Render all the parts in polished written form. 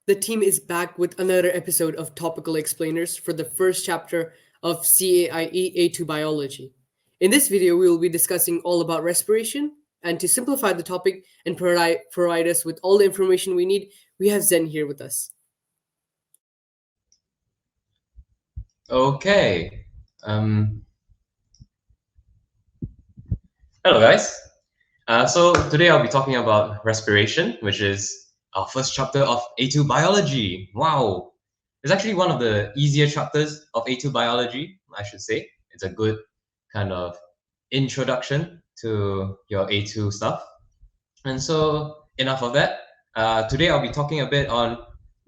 The team is back with another episode of Topical Explainers for the first chapter of CAIE A2 Biology. In this video, we will be discussing all about respiration, and to simplify the topic and provide us with all the information we need, we have Zhen here with us. Okay. Hello, guys. So today I'll be talking about respiration, which is our first chapter of A2 biology. Wow. It's actually one of the easier chapters of A2 biology, I should say. It's a good kind of introduction to your A2 stuff. And so enough of that. Today I'll be talking a bit on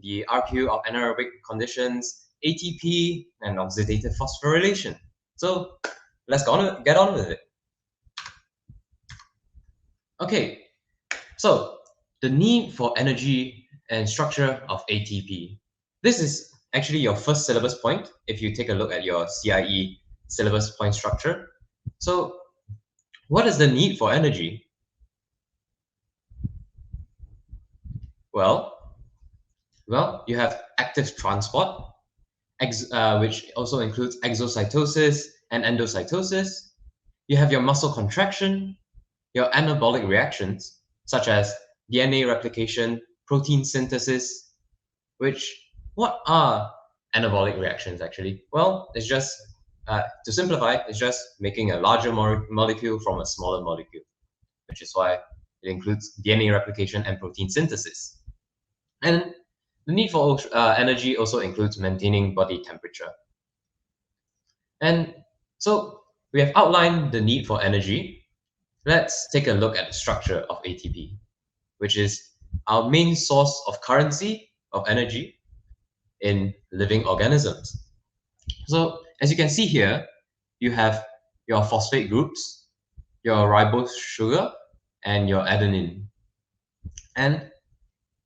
the RQ of anaerobic conditions, ATP, and oxidative phosphorylation. So let's get on with it. Okay, so the need for energy and structure of ATP. This is actually your first syllabus point if you take a look at your CIE syllabus point structure. So what is the need for energy? Well, you have active transport, which also includes exocytosis and endocytosis. You have your muscle contraction, your anabolic reactions, such as DNA replication, protein synthesis, what are anabolic reactions actually? Well, it's just, to simplify, it's just making a larger molecule from a smaller molecule, which is why it includes DNA replication and protein synthesis. And the need for energy also includes maintaining body temperature. And so we have outlined the need for energy. Let's take a look at the structure of ATP, which is our main source of currency of energy in living organisms. So as you can see here, you have your phosphate groups, your ribose sugar, and your adenine. And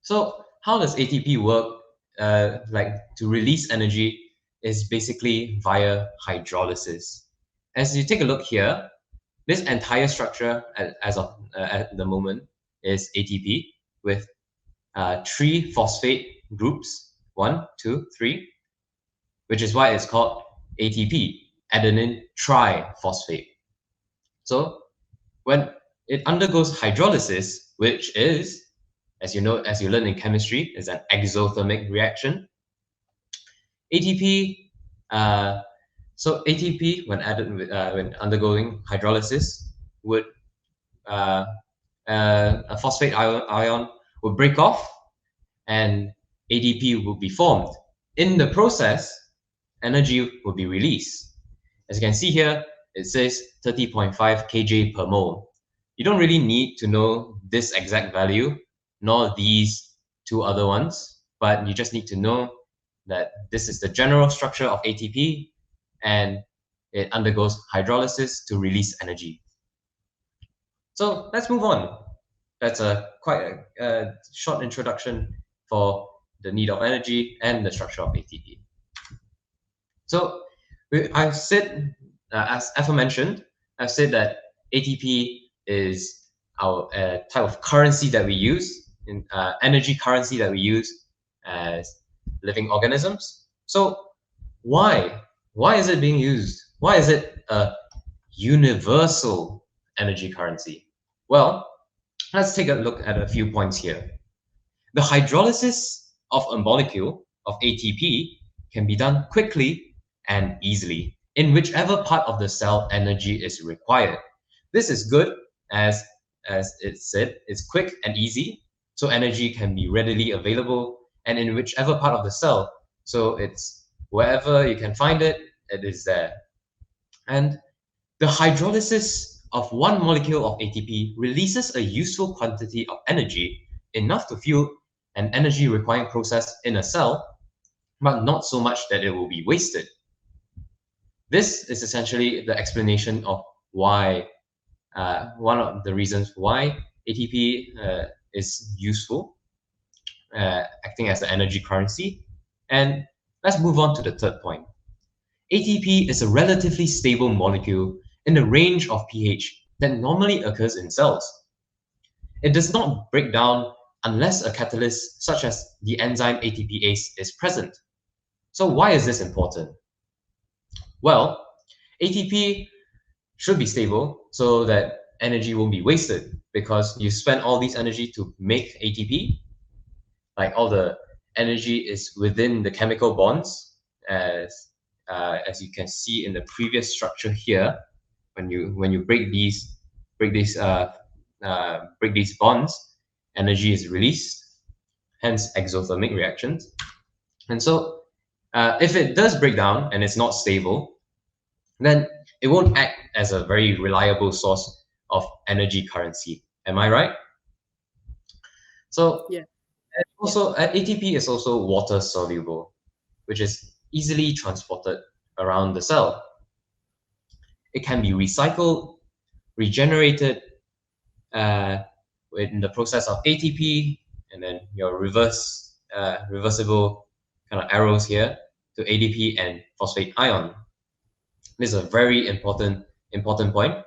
so how does ATP work? To release energy is basically via hydrolysis. As you take a look here, this entire structure as of at the moment is ATP with 3 phosphate groups, 1, 2, 3, which is why it's called ATP, adenine triphosphate. So when it undergoes hydrolysis, which is, as you learn in chemistry, is an exothermic reaction. ATP, when undergoing hydrolysis would a phosphate ion would break off, and ADP would be formed. In the process, energy will be released. As you can see here, it says 30.5 kJ per mole. You don't really need to know this exact value, nor these two other ones, but you just need to know that this is the general structure of ATP, and it undergoes hydrolysis to release energy. So let's move on. That's quite a short introduction for the need of energy and the structure of ATP. So I've said, as aforementioned, I've said that ATP is our type of currency that we use, in energy currency that we use as living organisms. So why is it being used? Why is it a universal energy currency? Well, let's take a look at a few points here. The hydrolysis of a molecule of ATP can be done quickly and easily in whichever part of the cell energy is required. This is good as it said, it's quick and easy, so energy can be readily available, and in whichever part of the cell, so it's wherever you can find it, it is there. And the hydrolysis of one molecule of ATP releases a useful quantity of energy, enough to fuel an energy requiring process in a cell, but not so much that it will be wasted. This is essentially the explanation of why, one of the reasons why ATP is useful, acting as the energy currency. And let's move on to the third point. ATP is a relatively stable molecule in the range of pH that normally occurs in cells. It does not break down unless a catalyst such as the enzyme ATPase is present. So why is this important? Well, ATP should be stable so that energy won't be wasted, because you spend all this energy to make ATP, like all the energy is within the chemical bonds, as you can see in the previous structure here. When you break these bonds, energy is released, hence exothermic reactions. And so if it does break down and it's not stable, then it won't act as a very reliable source of energy currency. Am I right? So Yeah. also ATP is also water soluble, which is easily transported around the cell. It can be recycled, regenerated in the process of ATP, and then your reversible kind of arrows here to ADP and phosphate ion. This is a very important point.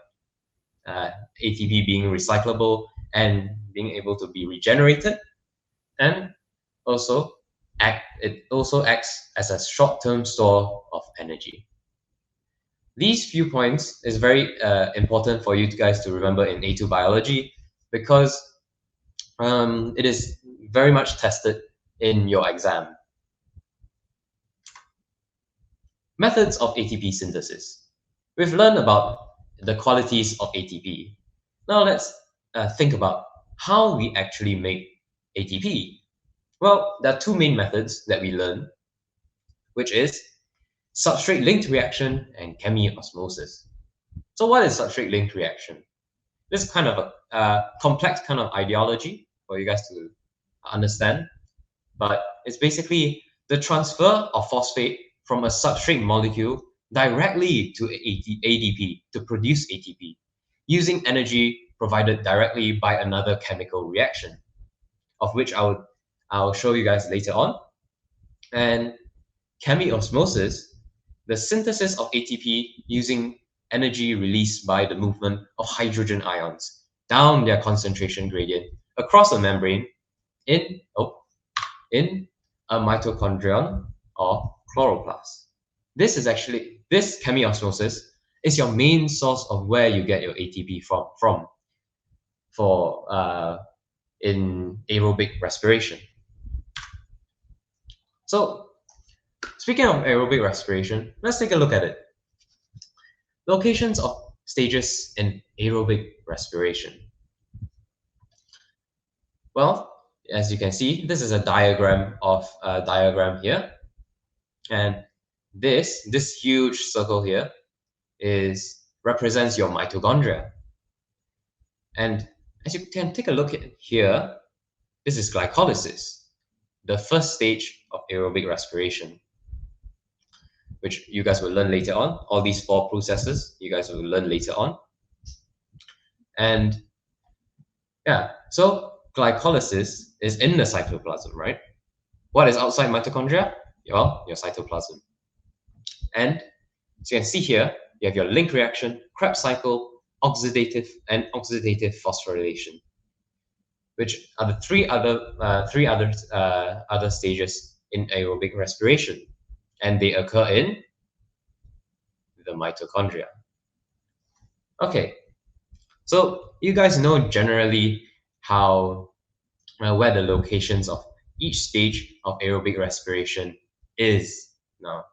ATP being recyclable and being able to be regenerated, and also it also acts as a short-term store of energy. These few points is very important for you guys to remember in A2 biology, because it is very much tested in your exam. Methods of ATP synthesis. We've learned about the qualities of ATP. Now let's think about how we actually make ATP. Well, there are two main methods that we learn, which is substrate-linked reaction and chemiosmosis. So what is substrate-linked reaction? This is kind of a complex kind of ideology for you guys to understand, but it's basically the transfer of phosphate from a substrate molecule directly to ADP to produce ATP, using energy provided directly by another chemical reaction, of which I'll show you guys later on. And chemiosmosis, the synthesis of ATP using energy released by the movement of hydrogen ions down their concentration gradient across a membrane in a mitochondrion or chloroplast. This chemiosmosis is your main source of where you get your ATP from in aerobic respiration. So speaking of aerobic respiration, let's take a look at it. Locations of stages in aerobic respiration. Well, as you can see, this is a diagram here, and this huge circle here represents your mitochondria. And as you can take a look at here, this is glycolysis, the first stage of aerobic respiration, which you guys will learn later on. All these four processes you guys will learn later on. And yeah, so glycolysis is in the cytoplasm, right? What is outside mitochondria? Well, your cytoplasm. And as you can see here, you have your link reaction, Krebs cycle, oxidative phosphorylation, which are the three other stages in aerobic respiration, and they occur in the mitochondria. Okay, so you guys know generally how where the locations of each stage of aerobic respiration is now.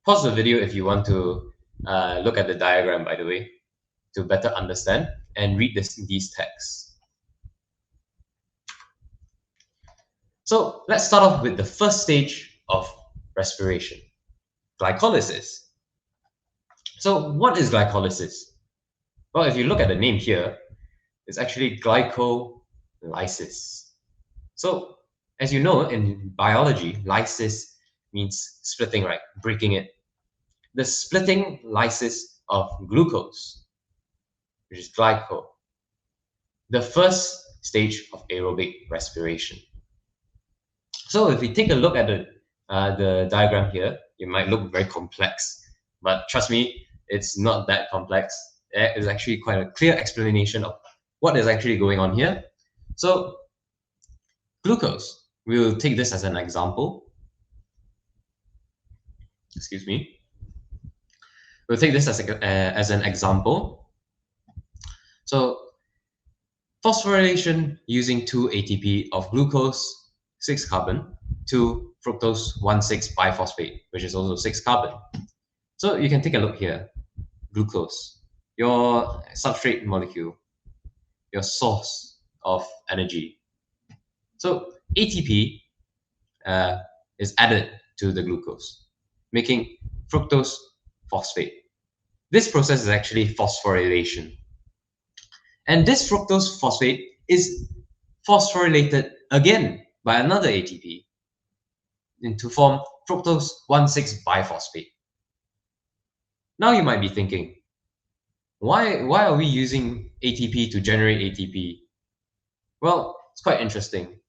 Pause the video if you want to look at the diagram, by the way, to better understand and read these texts. So let's start off with the first stage of respiration, glycolysis. So what is glycolysis? Well, if you look at the name here, it's actually glycolysis. So as you know, in biology, lysis means splitting, right? Breaking it. The splitting lysis of glucose, which is glyco, the first stage of aerobic respiration. So if we take a look at the diagram here, it might look very complex, but trust me, it's not that complex. It's actually quite a clear explanation of what is actually going on here. So glucose, we'll take this as an example. Excuse me. We'll take this as an example. So phosphorylation using 2 ATP of glucose, 6 carbon, to fructose 1,6 biphosphate, which is also 6 carbon. So you can take a look here. Glucose, your substrate molecule, your source of energy. So ATP is added to the glucose, making fructose phosphate. This process is actually phosphorylation. And this fructose phosphate is phosphorylated again by another ATP to form fructose 1,6 biphosphate. Now you might be thinking, why are we using ATP to generate ATP? Well, it's quite interesting.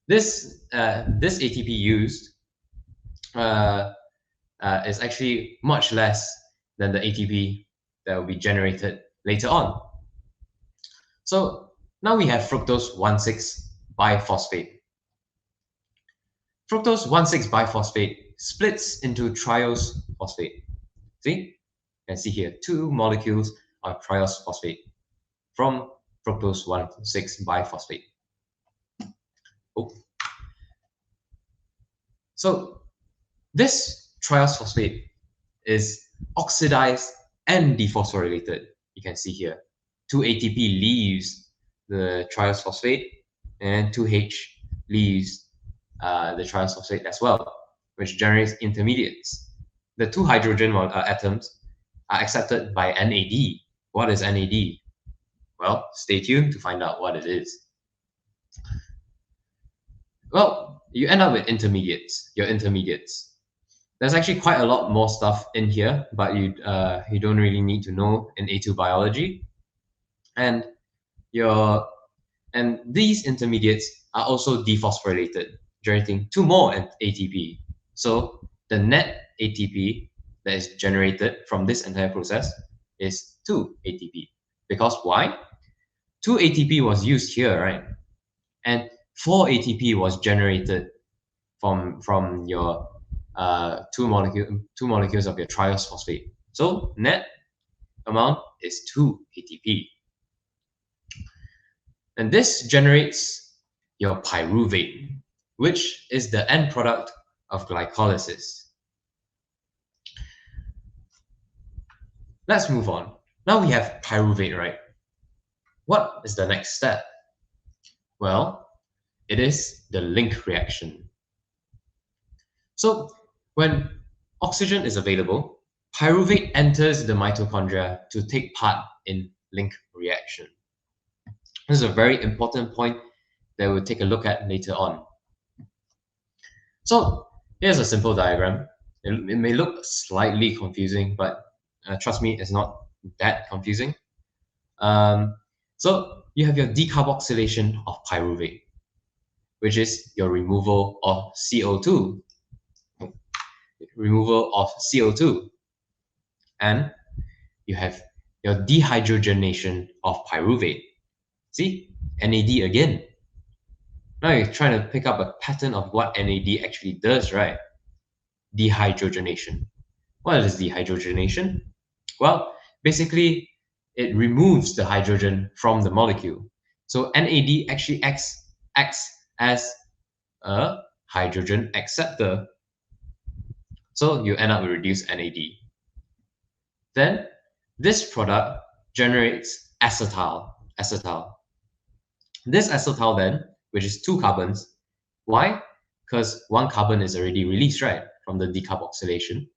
This ATP used is actually much less than the ATP that will be generated later on. So now we have fructose 1,6 biphosphate. Fructose 1,6 biphosphate splits into triose phosphate. See? You can see here 2 molecules of triose phosphate from fructose 1,6 biphosphate. Oh. So this triose phosphate is oxidized and dephosphorylated. You can see here 2 ATP leaves the triose phosphate and 2H leaves the triose phosphate as well, which generates intermediates. The 2 hydrogen atoms are accepted by NAD. What is NAD? Well, stay tuned to find out what it is. Well, you end up with intermediates, your intermediates. There's actually quite a lot more stuff in here, but you don't really need to know in A2 biology. And these intermediates are also dephosphorylated, generating 2 more ATP. So the net ATP that is generated from this entire process is 2 ATP. Because why? 2 ATP was used here, right? And 4 ATP was generated from your 2 molecules of your triose phosphate. So net amount is 2 ATP. And this generates your pyruvate, which is the end product of glycolysis. Let's move on. Now we have pyruvate, right? What is the next step? Well, it is the link reaction. So when oxygen is available, pyruvate enters the mitochondria to take part in link reaction. This is a very important point that we'll take a look at later on. So here's a simple diagram. It may look slightly confusing, but trust me, it's not that confusing. So you have your decarboxylation of pyruvate, which is your removal of CO2. And you have your dehydrogenation of pyruvate. See, NAD again. Now you're trying to pick up a pattern of what NAD actually does, right? Dehydrogenation. What is dehydrogenation? Well, basically, it removes the hydrogen from the molecule. So NAD actually acts as a hydrogen acceptor. So you end up with reduced NAD. Then this product generates acetal. This acetal then, which is 2 carbons, why? Because 1 carbon is already released, right, from the decarboxylation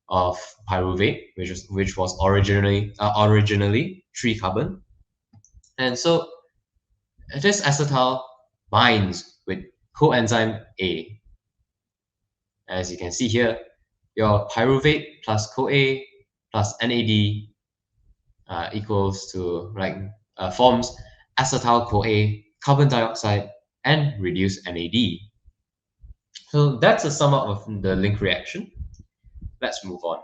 of pyruvate, which was originally 3 carbon, and so this acetal binds with coenzyme A. As you can see here, your pyruvate plus CoA plus NAD equals to forms acetyl-CoA, carbon dioxide, and reduced NAD. So that's a sum up of the link reaction. Let's move on.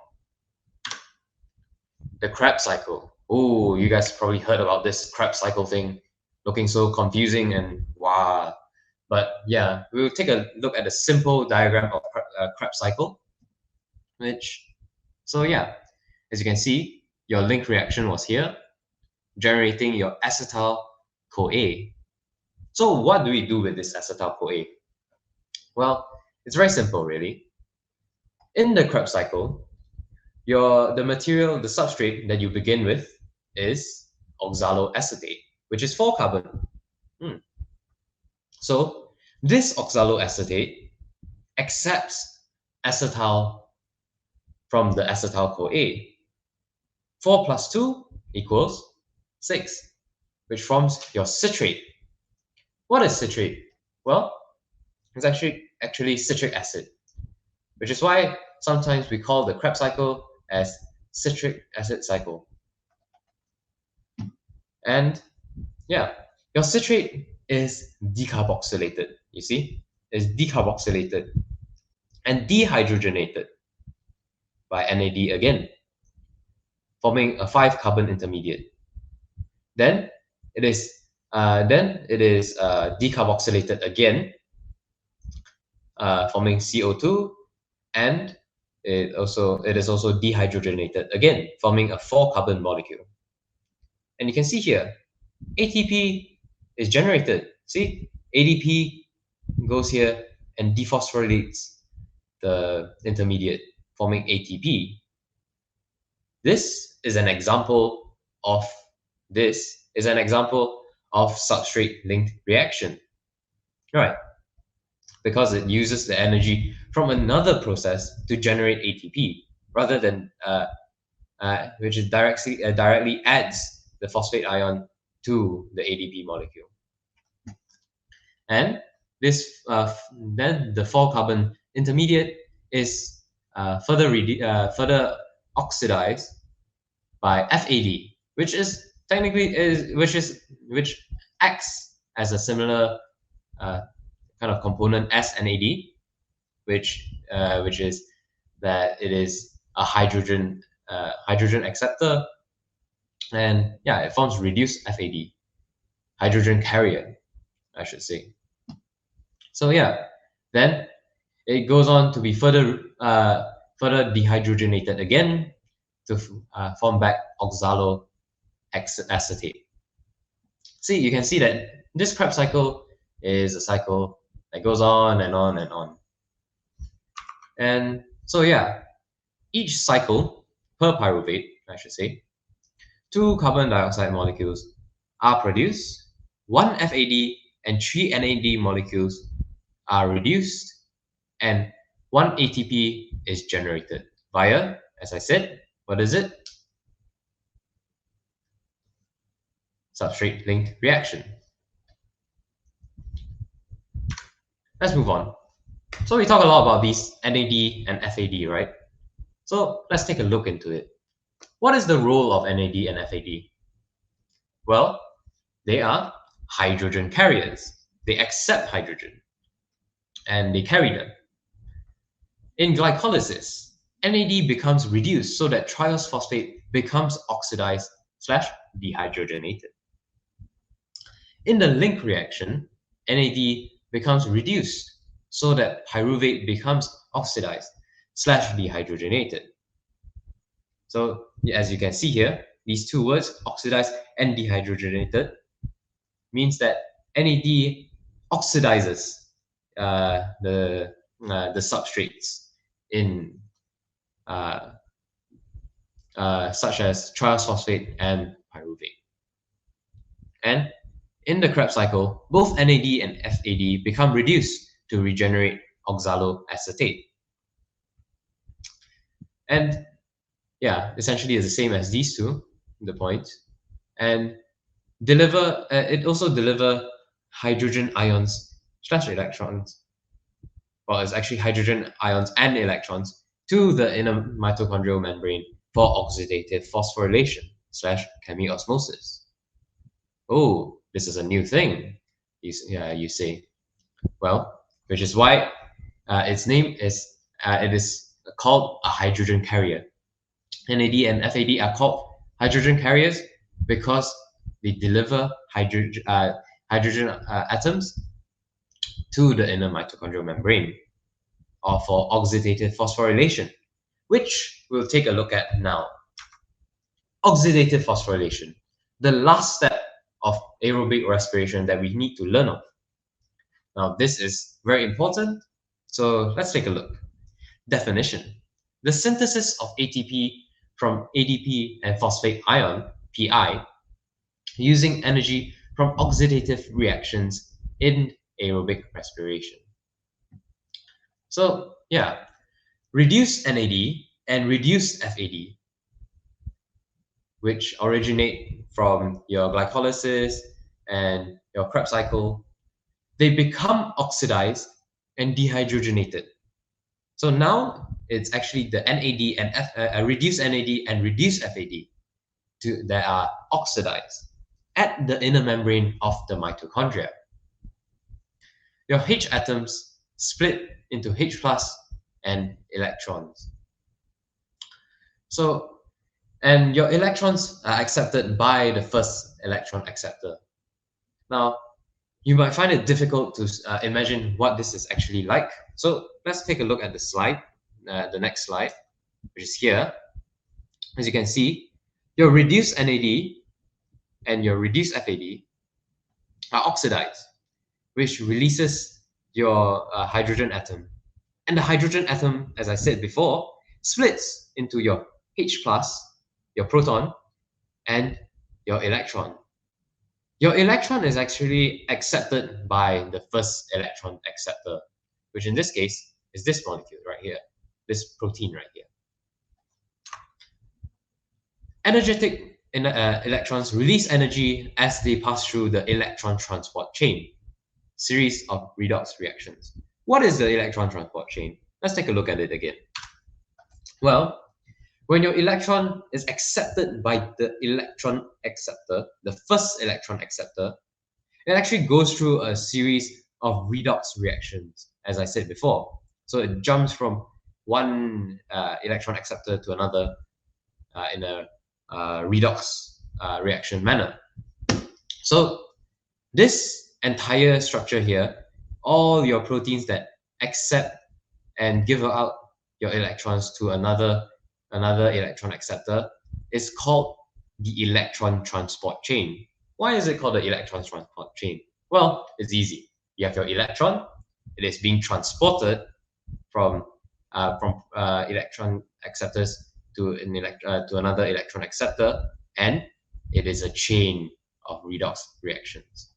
The Krebs cycle. Oh, you guys probably heard about this Krebs cycle thing looking so confusing and wow. But yeah, we'll take a look at a simple diagram of Krebs cycle, so yeah, as you can see, your link reaction was here, generating your acetyl-CoA. So what do we do with this acetyl-CoA? Well, it's very simple, really. In the Krebs cycle, the material, the substrate that you begin with is oxaloacetate, which is 4 carbon. So this oxaloacetate accepts acetal from the acetyl-CoA. 4 plus 2 equals 6, which forms your citrate. What is citrate? Well, it's actually citric acid, which is why sometimes we call the Krebs cycle as citric acid cycle. And yeah, your citrate is decarboxylated, you see? It's decarboxylated and dehydrogenated by NAD again, forming a 5 carbon intermediate. Then it is decarboxylated again, forming CO2, and it is also dehydrogenated again, forming a 4 carbon molecule. And you can see here, ATP is generated. See, ADP goes here and dephosphorylates the intermediate, forming ATP. This is an example of substrate-linked reaction, right? Because it uses the energy from another process to generate ATP, rather than which is directly adds the phosphate ion to the ADP molecule. And this then the 4 carbon intermediate is further oxidized by FAD, which acts as a similar kind of component as NAD, which is that it is a hydrogen acceptor, and yeah, it forms reduced FAD, hydrogen carrier, I should say. So yeah, then it goes on to be further dehydrogenated again to form back oxaloacetate. See, you can see that this Krebs cycle is a cycle that goes on and on and on. And so yeah, each cycle per pyruvate, I should say, 2 carbon dioxide molecules are produced, 1 FAD and 3 NAD molecules are reduced, and 1 ATP is generated via, as I said, what is it? Substrate-linked reaction. Let's move on. So we talk a lot about these NAD and FAD, right? So let's take a look into it. What is the role of NAD and FAD? Well, they are hydrogen carriers. They accept hydrogen and they carry them. In glycolysis, NAD becomes reduced so that triose phosphate becomes oxidized/dehydrogenated. In the link reaction, NAD becomes reduced so that pyruvate becomes oxidized/dehydrogenated. So as you can see here, these two words, oxidized and dehydrogenated, means that NAD oxidizes the substrates in such as triose phosphate and pyruvate. And in the Krebs cycle, both NAD and FAD become reduced to regenerate oxaloacetate. And yeah, essentially it's the same as these two, the point. And it also delivers hydrogen ions/electrons. Well, it's actually hydrogen ions and electrons to the inner mitochondrial membrane for oxidative phosphorylation/chemiosmosis. Oh, this is a new thing, you say. Well, which is why its name is it is called a hydrogen carrier. NAD and FAD are called hydrogen carriers because they deliver hydrogen atoms to the inner mitochondrial membrane, or for oxidative phosphorylation, which we'll take a look at now. Oxidative phosphorylation, the last step of aerobic respiration that we need to learn of. Now, this is very important, so let's take a look. Definition: the synthesis of ATP from ADP and phosphate ion, PI, using energy from oxidative reactions in aerobic respiration. So, yeah, reduced NAD and reduced FAD, which originate from your glycolysis and your Krebs cycle, they become oxidized and dehydrogenated. So now it's actually the NAD and reduced NAD and reduced FAD that are oxidized at the inner membrane of the mitochondria. Your H atoms split into H plus and electrons. So, and your electrons are accepted by the first electron acceptor. Now, you might find it difficult to imagine what this is actually like. So let's take a look at the slide, the next slide, which is here. As you can see, your reduced NAD and your reduced FAD are oxidized, which releases your hydrogen atom. And the hydrogen atom, as I said before, splits into your H plus, your proton, and your electron. Your electron is actually accepted by the first electron acceptor, which in this case is this molecule right here, this protein right here. Energetic electrons release energy as they pass through the electron transport chain, series of redox reactions. What is the electron transport chain? Let's take a look at it again. Well, when your electron is accepted by the electron acceptor, the first electron acceptor, it actually goes through a series of redox reactions, as I said before. So it jumps from one electron acceptor to another in a redox reaction manner. So this entire structure here, all your proteins that accept and give out your electrons to another electron acceptor, is called the electron transport chain. Why is it called the electron transport chain? Well, it's easy. You have your electron, it is being transported from electron acceptors to another electron acceptor, and it is a chain of redox reactions.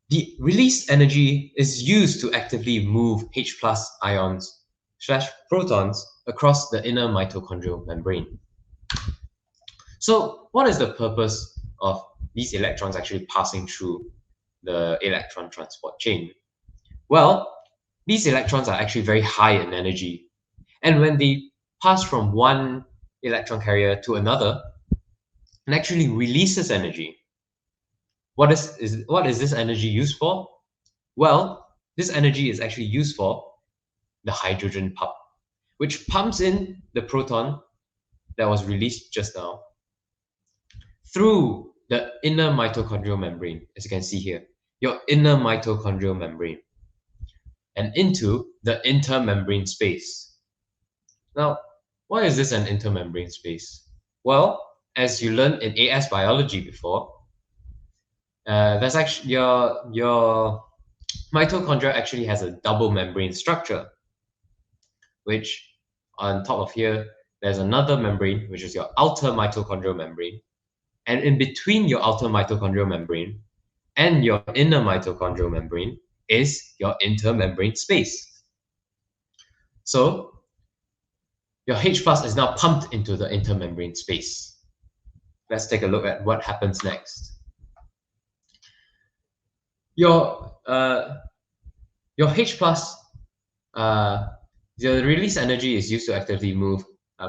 The released energy is used to actively move H plus ions / protons across the inner mitochondrial membrane. So what is the purpose of these electrons actually passing through the electron transport chain? Well, these electrons are actually very high in energy, and when they pass from one electron carrier to another, it actually releases energy. What is this energy used for? Well, this energy is actually used for the hydrogen pump, which pumps in the proton that was released just now through the inner mitochondrial membrane, as you can see here, your inner mitochondrial membrane, and into the intermembrane space. Now, why is this an intermembrane space? Well, as you learned in AS biology before, there's actually your mitochondria actually has a double membrane structure, which on top of here, there's another membrane, which is your outer mitochondrial membrane. And in between your outer mitochondrial membrane and your inner mitochondrial membrane is your intermembrane space. So your H plus is now pumped into the intermembrane space. Let's take a look at what happens next. Your H plus, the release energy is used to actively move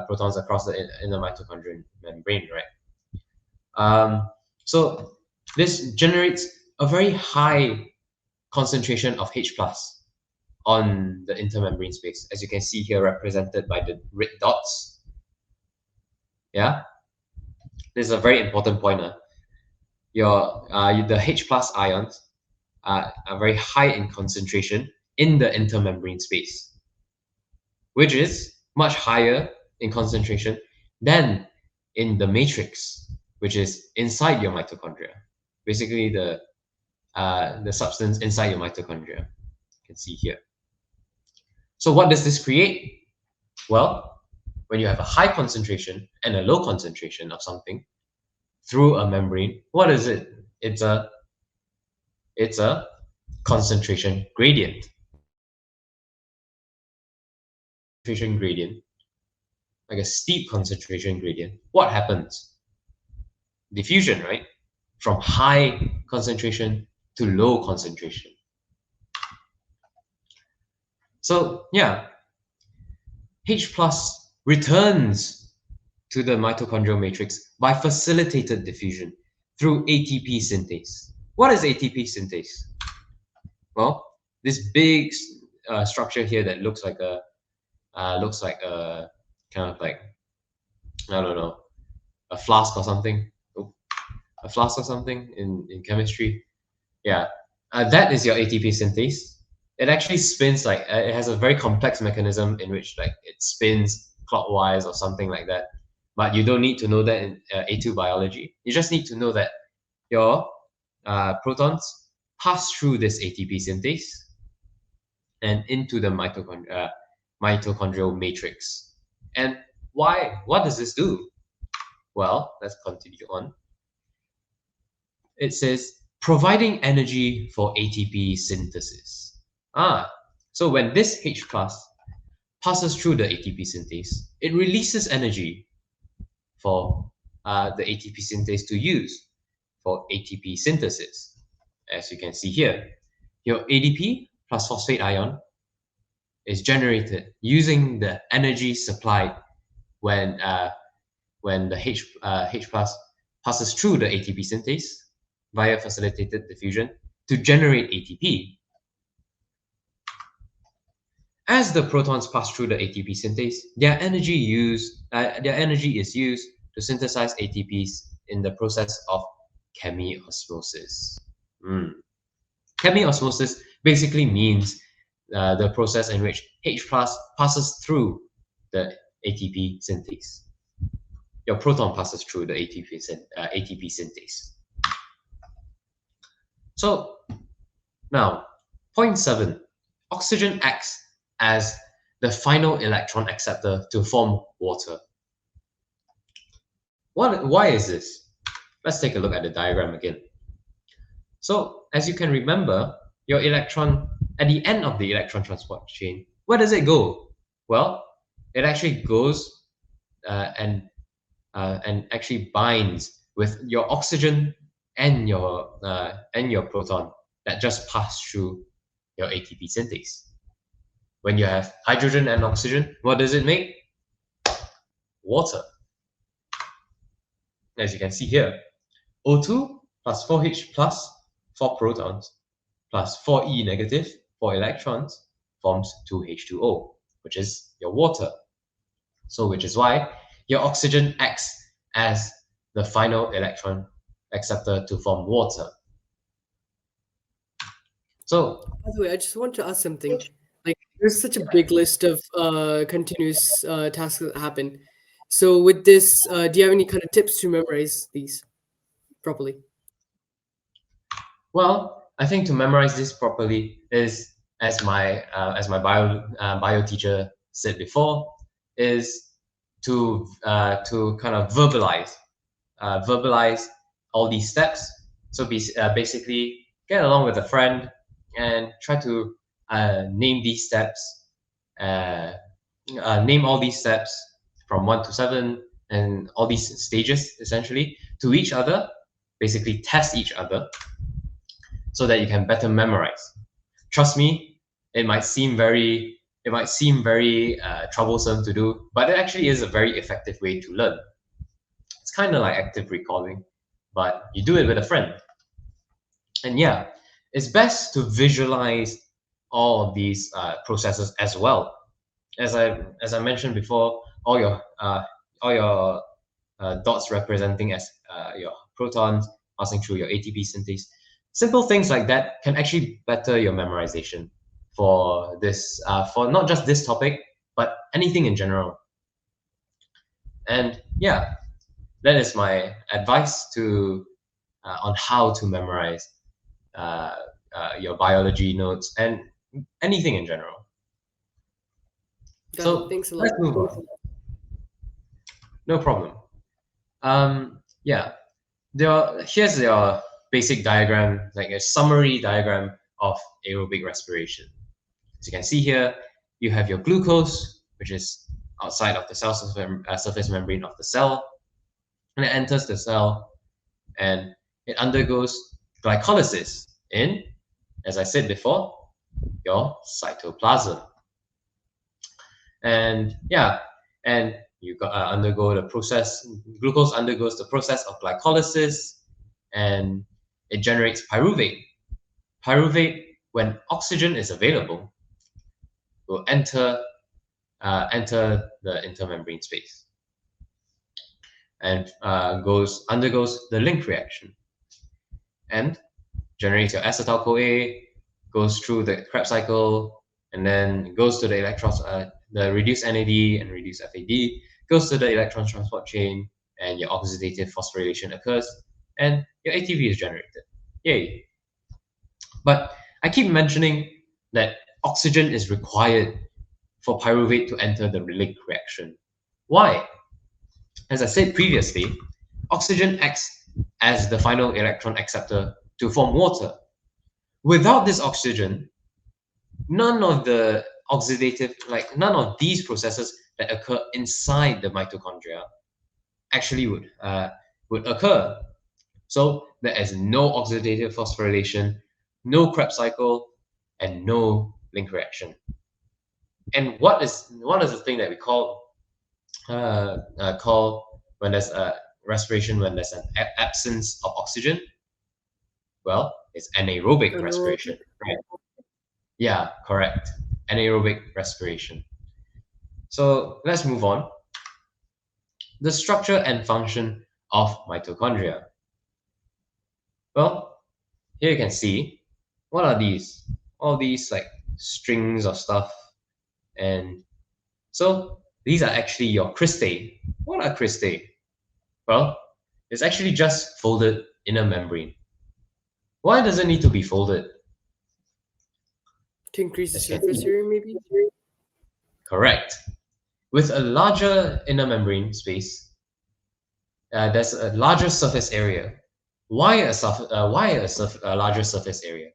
protons across the inner mitochondrial membrane, right? So this generates a very high concentration of H plus on the intermembrane space, as you can see here represented by the red dots. Yeah. this is a very important pointer. The H plus ions are very high in concentration in the intermembrane space, which is much higher in concentration than in the matrix, which is inside your mitochondria. Basically, the substance inside your mitochondria. You can see here. So what does this create? Well, when you have a high concentration and a low concentration of something through a membrane, what is it? It's a concentration gradient. Concentration gradient, like a steep concentration gradient. What happens? Diffusion, right? From high concentration to low concentration. So yeah, H plus returns to the mitochondrial matrix by facilitated diffusion through ATP synthase. What is ATP synthase? Well, this big structure here that looks like a kind of like, I don't know, a flask or something. Oh, a flask or something in chemistry. Yeah, that is your ATP synthase. It actually spins like it has a very complex mechanism in which like it spins clockwise or something like that. But you don't need to know that in A2 biology. You just need to know that your protons pass through this ATP synthase and into the mitochondrial matrix. And why? What does this do? Well, let's continue on. It says providing energy for ATP synthesis. So when this H plus passes through the ATP synthase, it releases energy for the ATP synthase to use for ATP synthesis. As you can see here, your ADP plus phosphate ion is generated using the energy supplied when the H plus passes through the ATP synthase via facilitated diffusion to generate ATP. As the protons pass through the ATP synthase, their energy is used to synthesize ATPs in the process of chemiosmosis. Chemiosmosis basically means the process in which H plus passes through the ATP synthase. Your proton passes through the ATP synthase. So now, point 7, oxygen acts as the final electron acceptor to form water. Why is this? Let's take a look at the diagram again. So as you can remember, your electron, at the end of the electron transport chain, where does it go? Well, it actually goes and actually binds with your oxygen and your proton that just passed through your ATP synthase. When you have hydrogen and oxygen, what does it make? Water. As you can see here, O2 plus 4H plus 4 protons plus 4E negative 4 electrons forms 2H2O, which is your water. So which is why your oxygen acts as the final electron acceptor to form water. So, by the way, I just want to ask something. Like, there's such a big list of continuous tasks that happen. So with this, do you have any kind of tips to memorize these properly? well, I think to memorize this properly is, as my bio teacher said before, is to kind of verbalize all these steps. So basically, get along with a friend and try to name these steps. Name all these steps from 1 to 7 and all these stages essentially to each other. Basically, test each other so that you can better memorize. Trust me, it might seem very troublesome to do, but it actually is a very effective way to learn. It's kind of like active recalling, but you do it with a friend. And yeah, it's best to visualize all of these processes as well. As I mentioned before, all your dots representing as your protons passing through your ATP synthase. Simple things like that can actually better your memorization for this, for not just this topic, but anything in general. And yeah, that is my advice to on how to memorize your biology notes and anything in general. Got it. So Thanks a lot. let's move on. No problem. Yeah, here's your basic diagram, like a summary diagram of aerobic respiration. As you can see here, you have your glucose, which is outside of the cell surface membrane of the cell, and it enters the cell, and it undergoes glycolysis in, as I said before, your cytoplasm. And yeah, and you undergo the process. Glucose undergoes the process of glycolysis, and it generates pyruvate. Pyruvate, when oxygen is available, will enter the intermembrane space and undergoes the link reaction and generates your acetyl-CoA, goes through the Krebs cycle, and then goes to the electrons, the reduced NAD and reduced FAD, goes to the electron transport chain, and your oxidative phosphorylation occurs, and your ATP is generated. Yay! But I keep mentioning that oxygen is required for pyruvate to enter the link reaction. Why? As I said previously, oxygen acts as the final electron acceptor to form water. Without this oxygen, none of the none of these processes that occur inside the mitochondria actually would occur. So there is no oxidative phosphorylation, no Krebs cycle, and no link reaction. And what is the thing that we call when there's a respiration, when there's an absence of oxygen? Well, it's anaerobic respiration, right? Yeah, correct. Anaerobic respiration. So let's move on. The structure and function of mitochondria. Well, here you can see, what are these? All these like strings of stuff. And so these are actually your cristae. What are cristae? Well, it's actually just folded inner membrane. Why does it need to be folded? To increase the surface area, maybe? Correct. With a larger inner membrane space, there's a larger surface area. Why a larger surface area?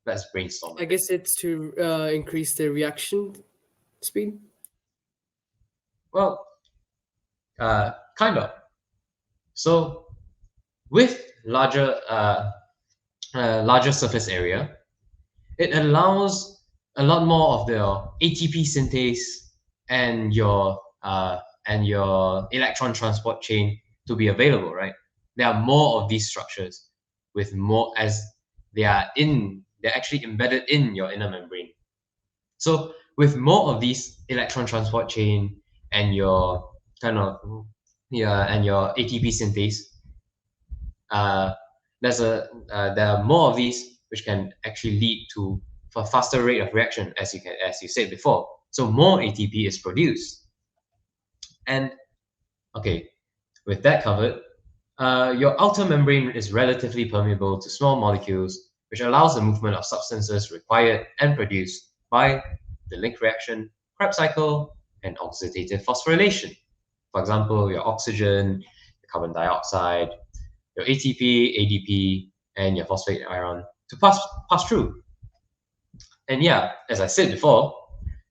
Let's brainstorm. I guess it's to increase the reaction speed. Well, kind of. So, with larger surface area, it allows a lot more of the ATP synthase and your electron transport chain to be available, right? There are more of these structures with more, as they're actually embedded in your inner membrane. So with more of these electron transport chain and your your ATP synthase, there are more of these which can actually lead to a faster rate of reaction, as you said before. So more ATP is produced. And okay, with that covered, your outer membrane is relatively permeable to small molecules, which allows the movement of substances required and produced by the link reaction, Krebs cycle, and oxidative phosphorylation. For example, your oxygen, your carbon dioxide, your ATP, ADP, and your phosphate ion to pass through. And yeah, as I said before,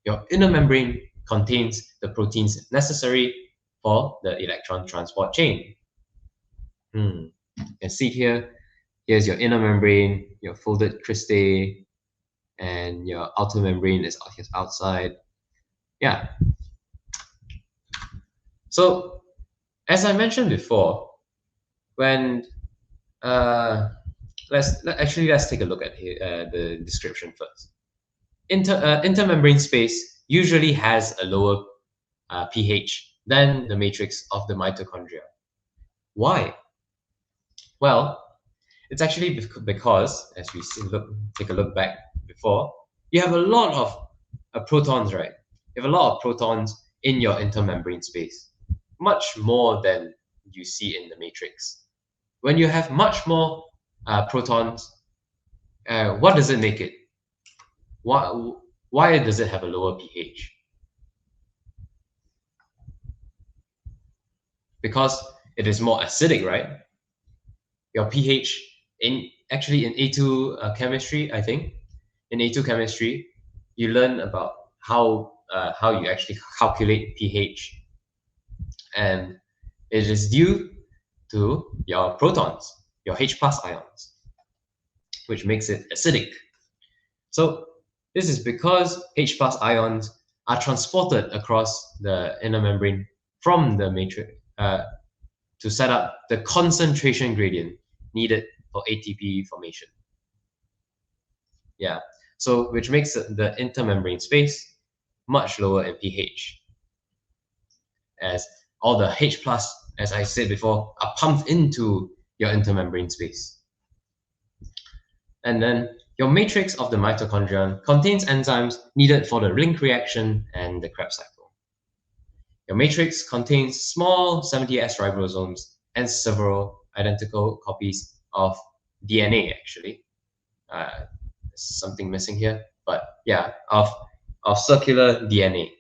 your inner membrane contains the proteins necessary for the electron transport chain. You can see here's your inner membrane, your folded cristae, and your outer membrane is outside. Yeah. So, as I mentioned before, when let's take a look at the description first. Intermembrane space usually has a lower pH than the matrix of the mitochondria. Why? Well, it's actually because, as we take a look back before, you have a lot of protons, right? You have a lot of protons in your intermembrane space, much more than you see in the matrix. When you have much more protons, what does it make it? Why does it have a lower pH? Because it is more acidic, right? Your pH in A2 chemistry, I think, in A2 chemistry, you learn about how you actually calculate pH, and it is due to your protons, your H+ ions, which makes it acidic. So this is because H+ ions are transported across the inner membrane from the matrix to set up the concentration gradient needed for ATP formation. Yeah, so which makes the intermembrane space much lower in pH, as all the H+, as I said before, are pumped into your intermembrane space. And then your matrix of the mitochondria contains enzymes needed for the link reaction and the Krebs cycle. Your matrix contains small 70S ribosomes and several identical copies of DNA, actually. There's something missing here, but yeah, of circular DNA.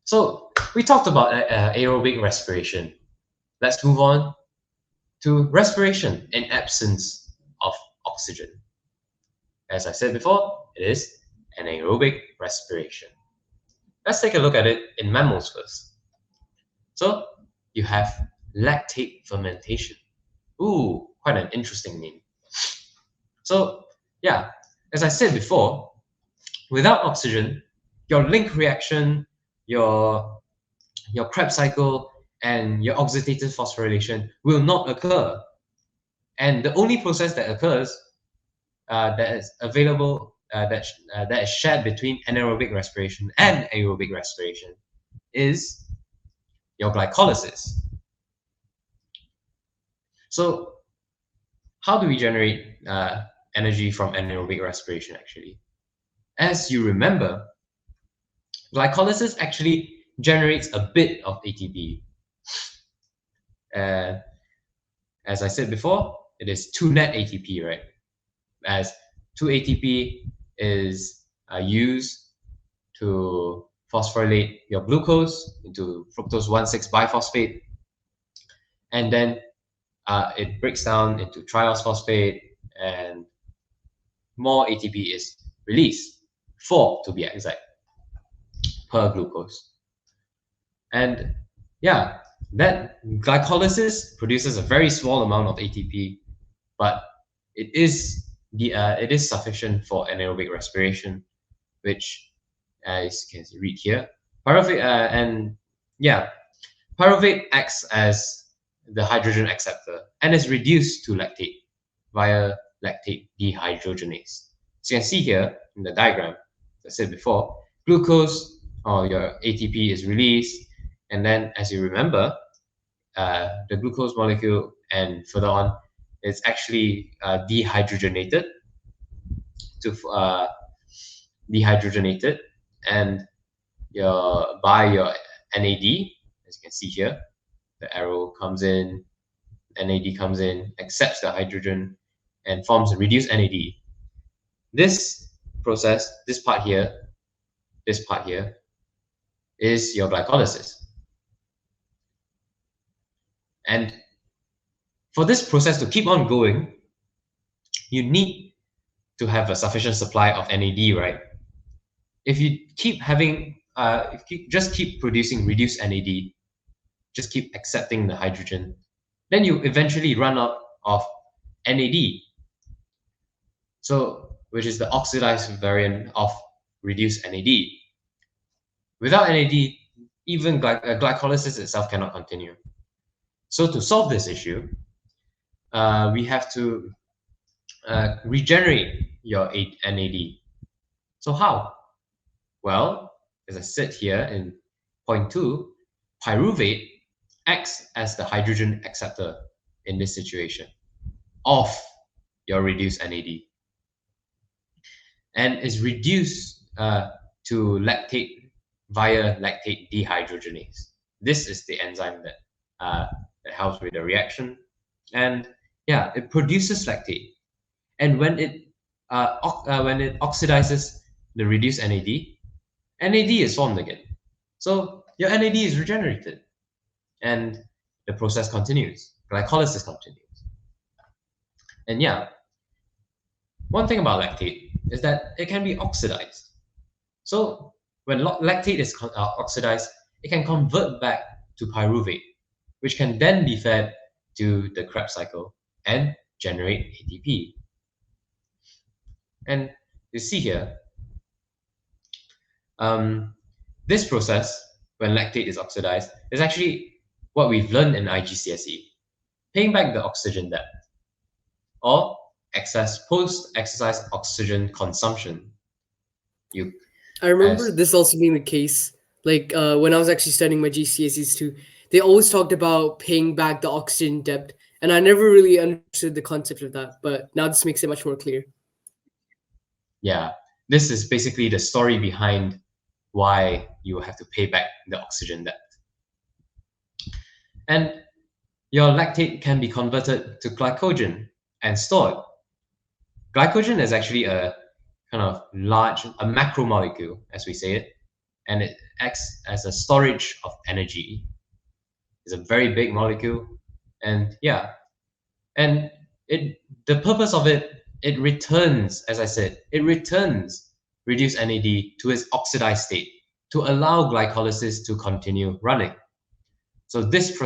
So we talked about aerobic respiration. Let's move on to respiration in absence of oxygen. As I said before, it is anaerobic respiration. Let's take a look at it in mammals first. So you have lactate fermentation. Ooh, quite an interesting name. So yeah, as I said before, without oxygen, your link reaction, your Krebs cycle, and your oxidative phosphorylation will not occur. And the only process that occurs that is available, that is shared between anaerobic respiration and aerobic respiration is your glycolysis. So how do we generate energy from anaerobic respiration actually? As you remember, glycolysis actually generates a bit of ATP. As I said before, it is 2 net ATP, right? As 2 ATP is used to phosphorylate your glucose into fructose 1,6 biphosphate, and then it breaks down into triose phosphate, and more ATP is released, 4 to be exact, per glucose. And yeah, that glycolysis produces a very small amount of ATP, but it is sufficient for anaerobic respiration, which, as you can read here, pyruvate acts as the hydrogen acceptor and is reduced to lactate via lactate dehydrogenase. So you can see here in the diagram, as I said before, glucose or your ATP is released, and then, as you remember, the glucose molecule and further on is actually dehydrogenated and by your NAD, as you can see here, the arrow comes in, NAD comes in, accepts the hydrogen, and forms a reduced NAD. This process, this part here, is your glycolysis. And for this process to keep on going, you need to have a sufficient supply of NAD, right? If you keep having, just keep producing reduced NAD, just keep accepting the hydrogen, then you eventually run out of NAD. So, which is the oxidized variant of reduced NAD. Without NAD, even glycolysis itself cannot continue. So to solve this issue, we have to regenerate your NAD. So how? Well, as I said here in point 2, pyruvate acts as the hydrogen acceptor in this situation of your reduced NAD and is reduced to lactate via lactate dehydrogenase. This is the enzyme that helps with the reaction, and yeah, it produces lactate. And when it oxidizes the reduced NAD is formed again. So your NAD is regenerated, and the process continues. Glycolysis continues. And yeah, one thing about lactate is that it can be oxidized. So when lactate is oxidized, it can convert back to pyruvate, which can then be fed to the Krebs cycle and generate ATP. And you see here, this process, when lactate is oxidized, is actually what we've learned in IGCSE, paying back the oxygen debt, or excess post-exercise oxygen consumption. I remember this also being the case. Like when I was actually studying my GCSEs too, they always talked about paying back the oxygen debt, and I never really understood the concept of that. But now this makes it much more clear. Yeah, this is basically the story behind why you have to pay back the oxygen debt. And your lactate can be converted to glycogen and stored. Glycogen is actually a kind of a macromolecule, as we say it, and it acts as a storage of energy. It's a very big molecule, and yeah, and the purpose of it returns, as I said, it returns reduced NAD to its oxidized state to allow glycolysis to continue running. So this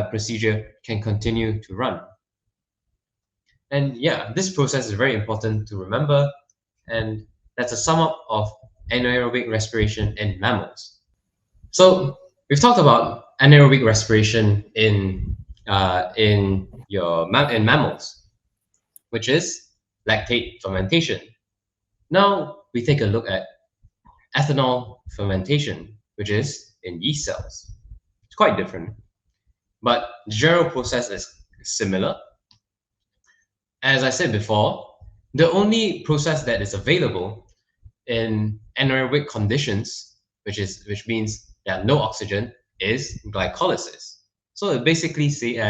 procedure can continue to run. And yeah, this process is very important to remember, and that's a sum up of anaerobic respiration in mammals. So we've talked about anaerobic respiration in mammals, which is lactate fermentation. Now we take a look at ethanol fermentation, which is in yeast cells. It's quite different, but the general process is similar. As I said before, the only process that is available in anaerobic conditions, which means that no oxygen, is glycolysis. So it basically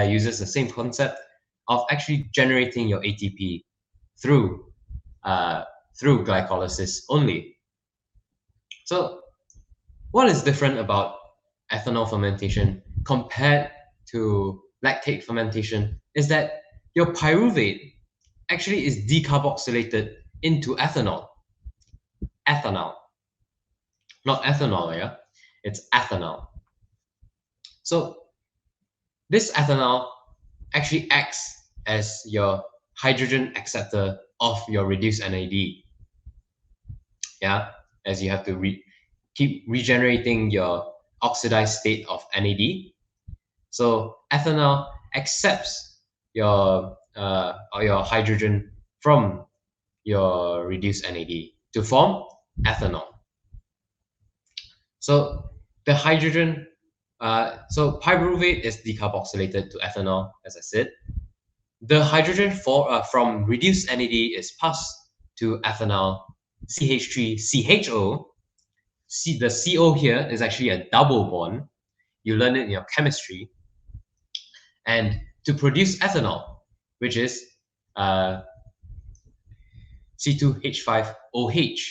uses the same concept of actually generating your ATP through glycolysis only. So what is different about ethanol fermentation compared to lactate fermentation is that your pyruvate actually is decarboxylated into ethanol. Ethanol. Not ethanol, yeah? It's ethanol. So this ethanol actually acts as your hydrogen acceptor of your reduced NAD. Yeah, as you have to keep regenerating your oxidized state of NAD. So ethanol accepts your hydrogen from your reduced NAD to form ethanol. So the hydrogen, so pyruvate is decarboxylated to ethanol, as I said. The hydrogen from reduced NAD is passed to ethanol CH3CHO. The CO here is actually a double bond. You learn it in your chemistry. And to produce ethanol, which is C2H5OH.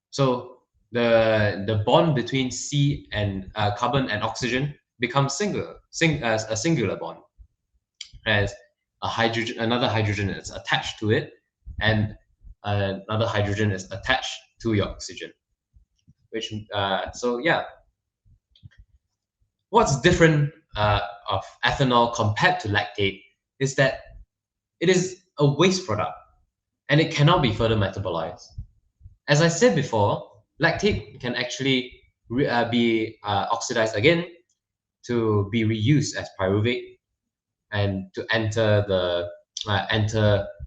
So the bond between C and carbon and oxygen becomes a singular bond, as another hydrogen is attached to it, and another hydrogen is attached to your oxygen. So yeah, what's different of ethanol compared to lactate is that it is a waste product and it cannot be further metabolized. As I said before, lactate can actually be oxidized again to be reused as pyruvate and to enter the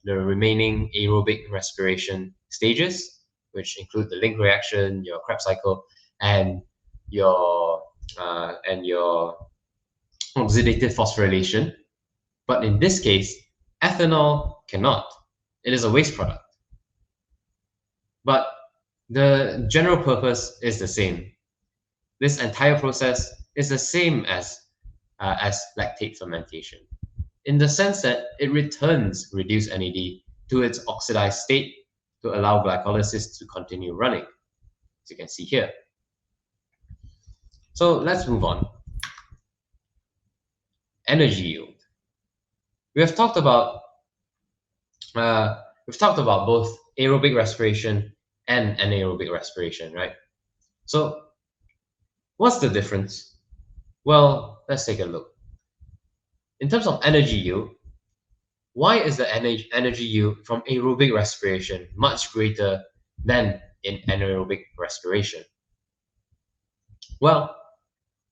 remaining aerobic respiration stages, which include the link reaction, your Krebs cycle, and your oxidative phosphorylation. But in this case, ethanol cannot. It is a waste product. But the general purpose is the same. This entire process is the same as lactate fermentation, in the sense that it returns reduced NAD to its oxidized state to allow glycolysis to continue running, as you can see here. So let's move on. Energy yield. We have talked about both aerobic respiration and anaerobic respiration, right? So what's the difference? Well, let's take a look. In terms of energy yield, why is the energy yield from aerobic respiration much greater than in anaerobic respiration? Well,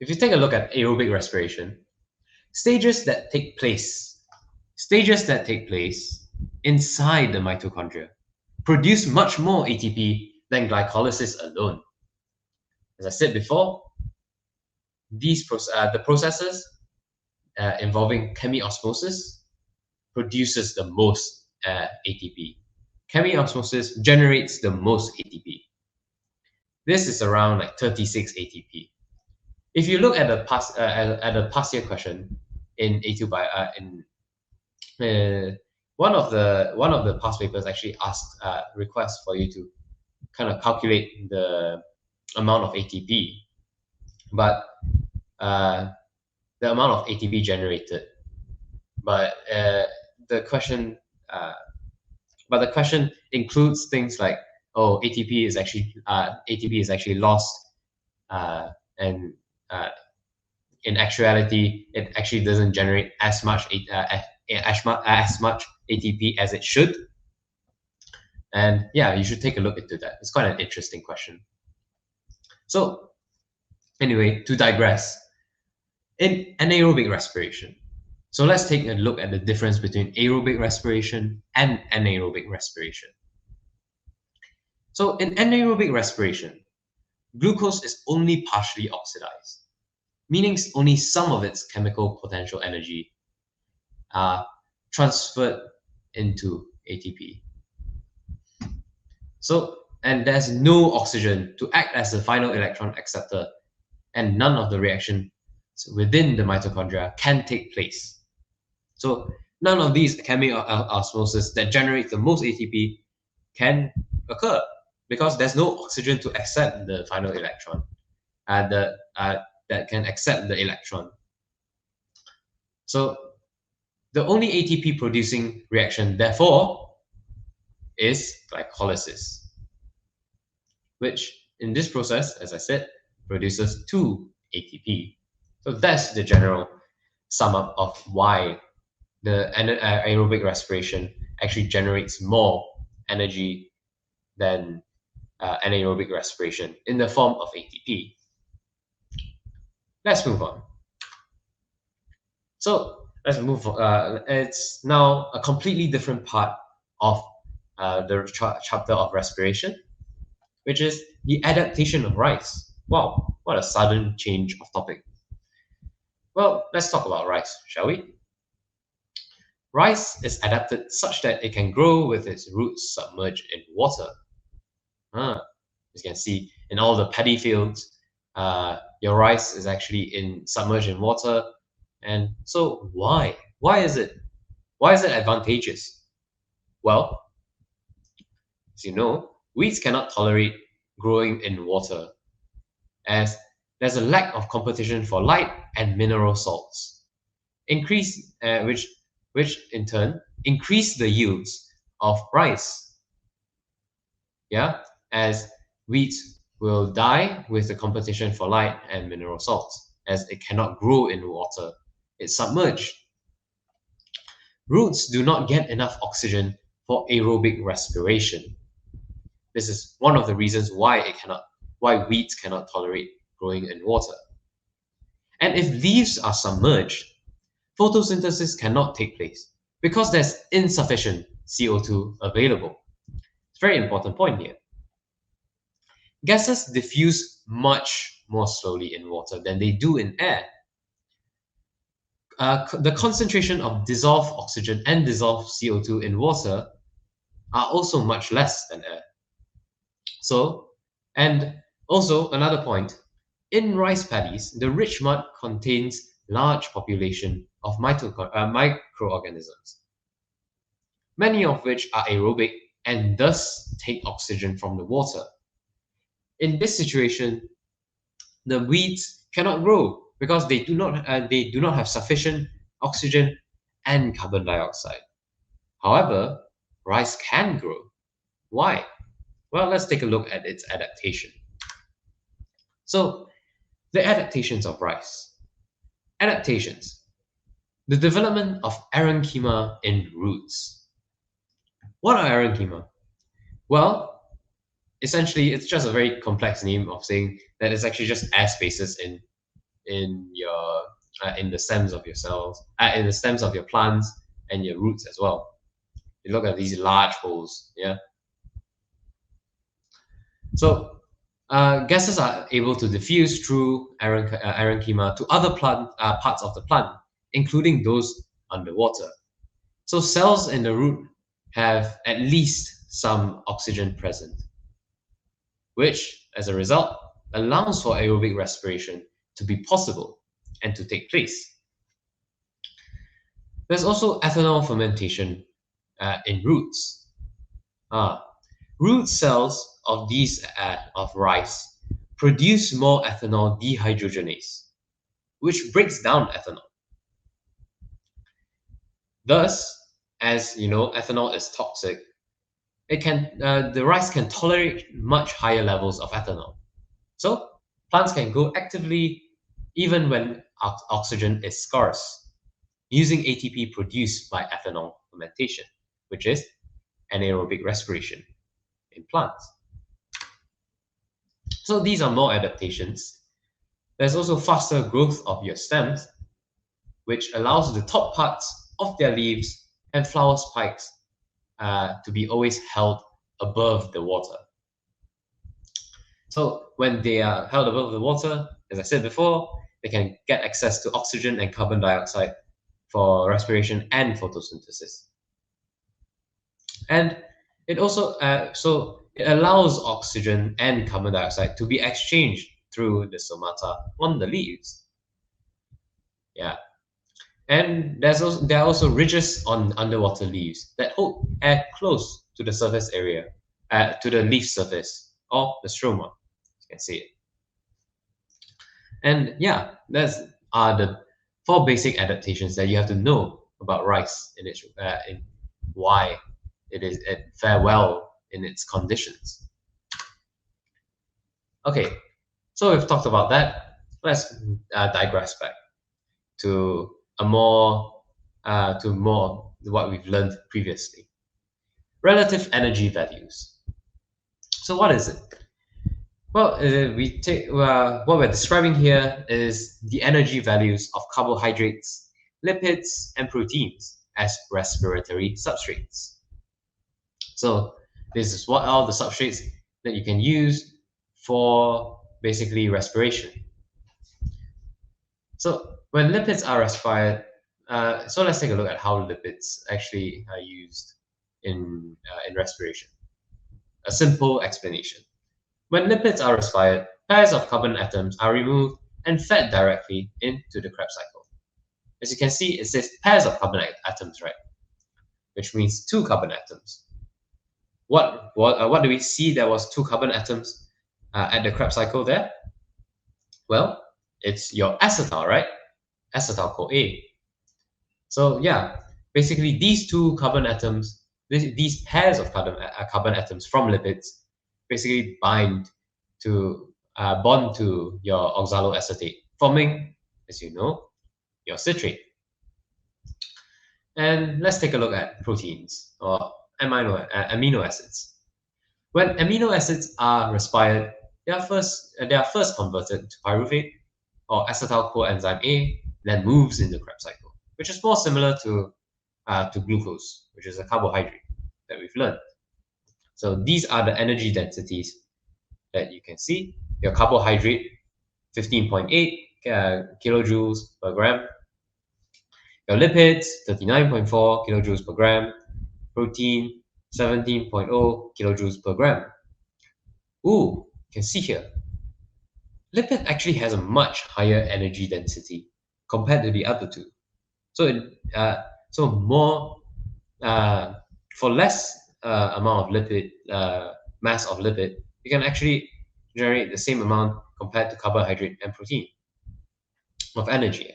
if you take a look at aerobic respiration, stages that take place inside the mitochondria produce much more ATP than glycolysis alone. As I said before, the processes involving chemiosmosis produces the most ATP. Chemiosmosis generates the most ATP. This is around like 36 ATP. If you look at the past year question in A2 one of the past papers actually asked requests for you to kind of calculate the amount of ATP, but the amount of ATP generated. But the question includes things like, oh, ATP is actually lost, and in actuality, it actually doesn't generate as much ATP as it should. And yeah, you should take a look into that. It's quite an interesting question. So anyway, to digress, in anaerobic respiration, so let's take a look at the difference between aerobic respiration and anaerobic respiration. So in anaerobic respiration, glucose is only partially oxidized, meaning only some of its chemical potential energy are transferred into ATP. So, and there's no oxygen to act as the final electron acceptor, and none of the reactions within the mitochondria can take place. So none of these chemiosmosis that generate the most ATP can occur because there's no oxygen to accept the final electron, that can accept the electron. So the only ATP producing reaction, therefore, is glycolysis, which in this process, as I said, produces 2 ATP. So that's the general sum up of why the aerobic respiration actually generates more energy than anaerobic respiration in the form of ATP. Let's move on. So let's move on. It's now a completely different part of the chapter of respiration, which is the adaptation of rice. Wow, what a sudden change of topic. Well, let's talk about rice, shall we? Rice is adapted such that it can grow with its roots submerged in water. As you can see, in all the paddy fields, your rice is actually submerged in water. And so why? Why is it advantageous? Well, as you know, weeds cannot tolerate growing in water, as there's a lack of competition for light and mineral salts, which in turn increase the yields of rice. Yeah, as weeds will die with the competition for light and mineral salts, as it cannot grow in water. It's submerged. Roots do not get enough oxygen for aerobic respiration. This is one of the reasons why weeds cannot tolerate growing in water. And if leaves are submerged, photosynthesis cannot take place because there's insufficient CO2 available. It's a very important point here. gases diffuse much more slowly in water than they do in air. The concentration of dissolved oxygen and dissolved CO2 in water are also much less than air. So, and also another point, in rice paddies, the rich mud contains large population of microorganisms, many of which are aerobic and thus take oxygen from the water. In this situation, the weeds cannot grow because they do not have sufficient oxygen and carbon dioxide. However, rice can grow. Why? Well, let's take a look at its adaptation. So, the adaptations of rice. Adaptations. The development of parenchyma in roots. What are parenchyma? Well, essentially, it's just a very complex name of saying that it's actually just air spaces in the stems of your cells, in the stems of your plants and your roots as well. You look at these large holes, yeah. So gases are able to diffuse through parenchyma to other plant parts of the plant, including those underwater. So cells in the root have at least some oxygen present, which, as a result, allows for aerobic respiration to be possible and to take place. There's also ethanol fermentation in roots. Root cells of these of rice produce more ethanol dehydrogenase, which breaks down ethanol. Thus, as you know, ethanol is toxic. The rice can tolerate much higher levels of ethanol. So plants can grow actively even when oxygen is scarce, using ATP produced by ethanol fermentation, which is anaerobic respiration in plants. So these are more adaptations. There's also faster growth of your stems, which allows the top parts of their leaves and flower spikes to be always held above the water. So when they are held above the water, as I said before, they can get access to oxygen and carbon dioxide for respiration and photosynthesis. And it also it allows oxygen and carbon dioxide to be exchanged through the stomata on the leaves. Yeah. And there are also ridges on underwater leaves that hold air close to the surface area, to the leaf surface or the stroma. You can see it. And yeah, those are the 4 basic adaptations that you have to know about rice in why it fare well in its conditions. Okay, so we've talked about that. Let's digress back to more what we've learned previously. Relative energy values. So what is it? Well, what we're describing here is the energy values of carbohydrates, lipids, and proteins as respiratory substrates. So this is what all the substrates that you can use for basically respiration. So when lipids are respired, so let's take a look at how lipids actually are used in respiration. A simple explanation. When lipids are respired, pairs of carbon atoms are removed and fed directly into the Krebs cycle. As you can see, it says pairs of carbon atoms, right? Which means 2 carbon atoms. What do we see? There was 2 carbon atoms at the Krebs cycle there. Well, it's your acetal, right? Acetyl-CoA. So yeah, basically these 2 carbon atoms, these pairs of carbon atoms from lipids, basically bond to your oxaloacetate, forming, as you know, your citrate. And let's take a look at proteins or amino acids. When amino acids are respired, they are first converted to pyruvate or acetyl coenzyme A, then moves in the Krebs cycle, which is more similar to glucose, which is a carbohydrate that we've learned. So these are the energy densities that you can see. Your carbohydrate, 15.8 kilojoules per gram. Your lipids, 39.4 kilojoules per gram. Protein, 17.0 kilojoules per gram. Ooh, you can see here. Lipid actually has a much higher energy density compared to the other two. So more for less amount of lipid mass of lipid, you can actually generate the same amount compared to carbohydrate and protein of energy.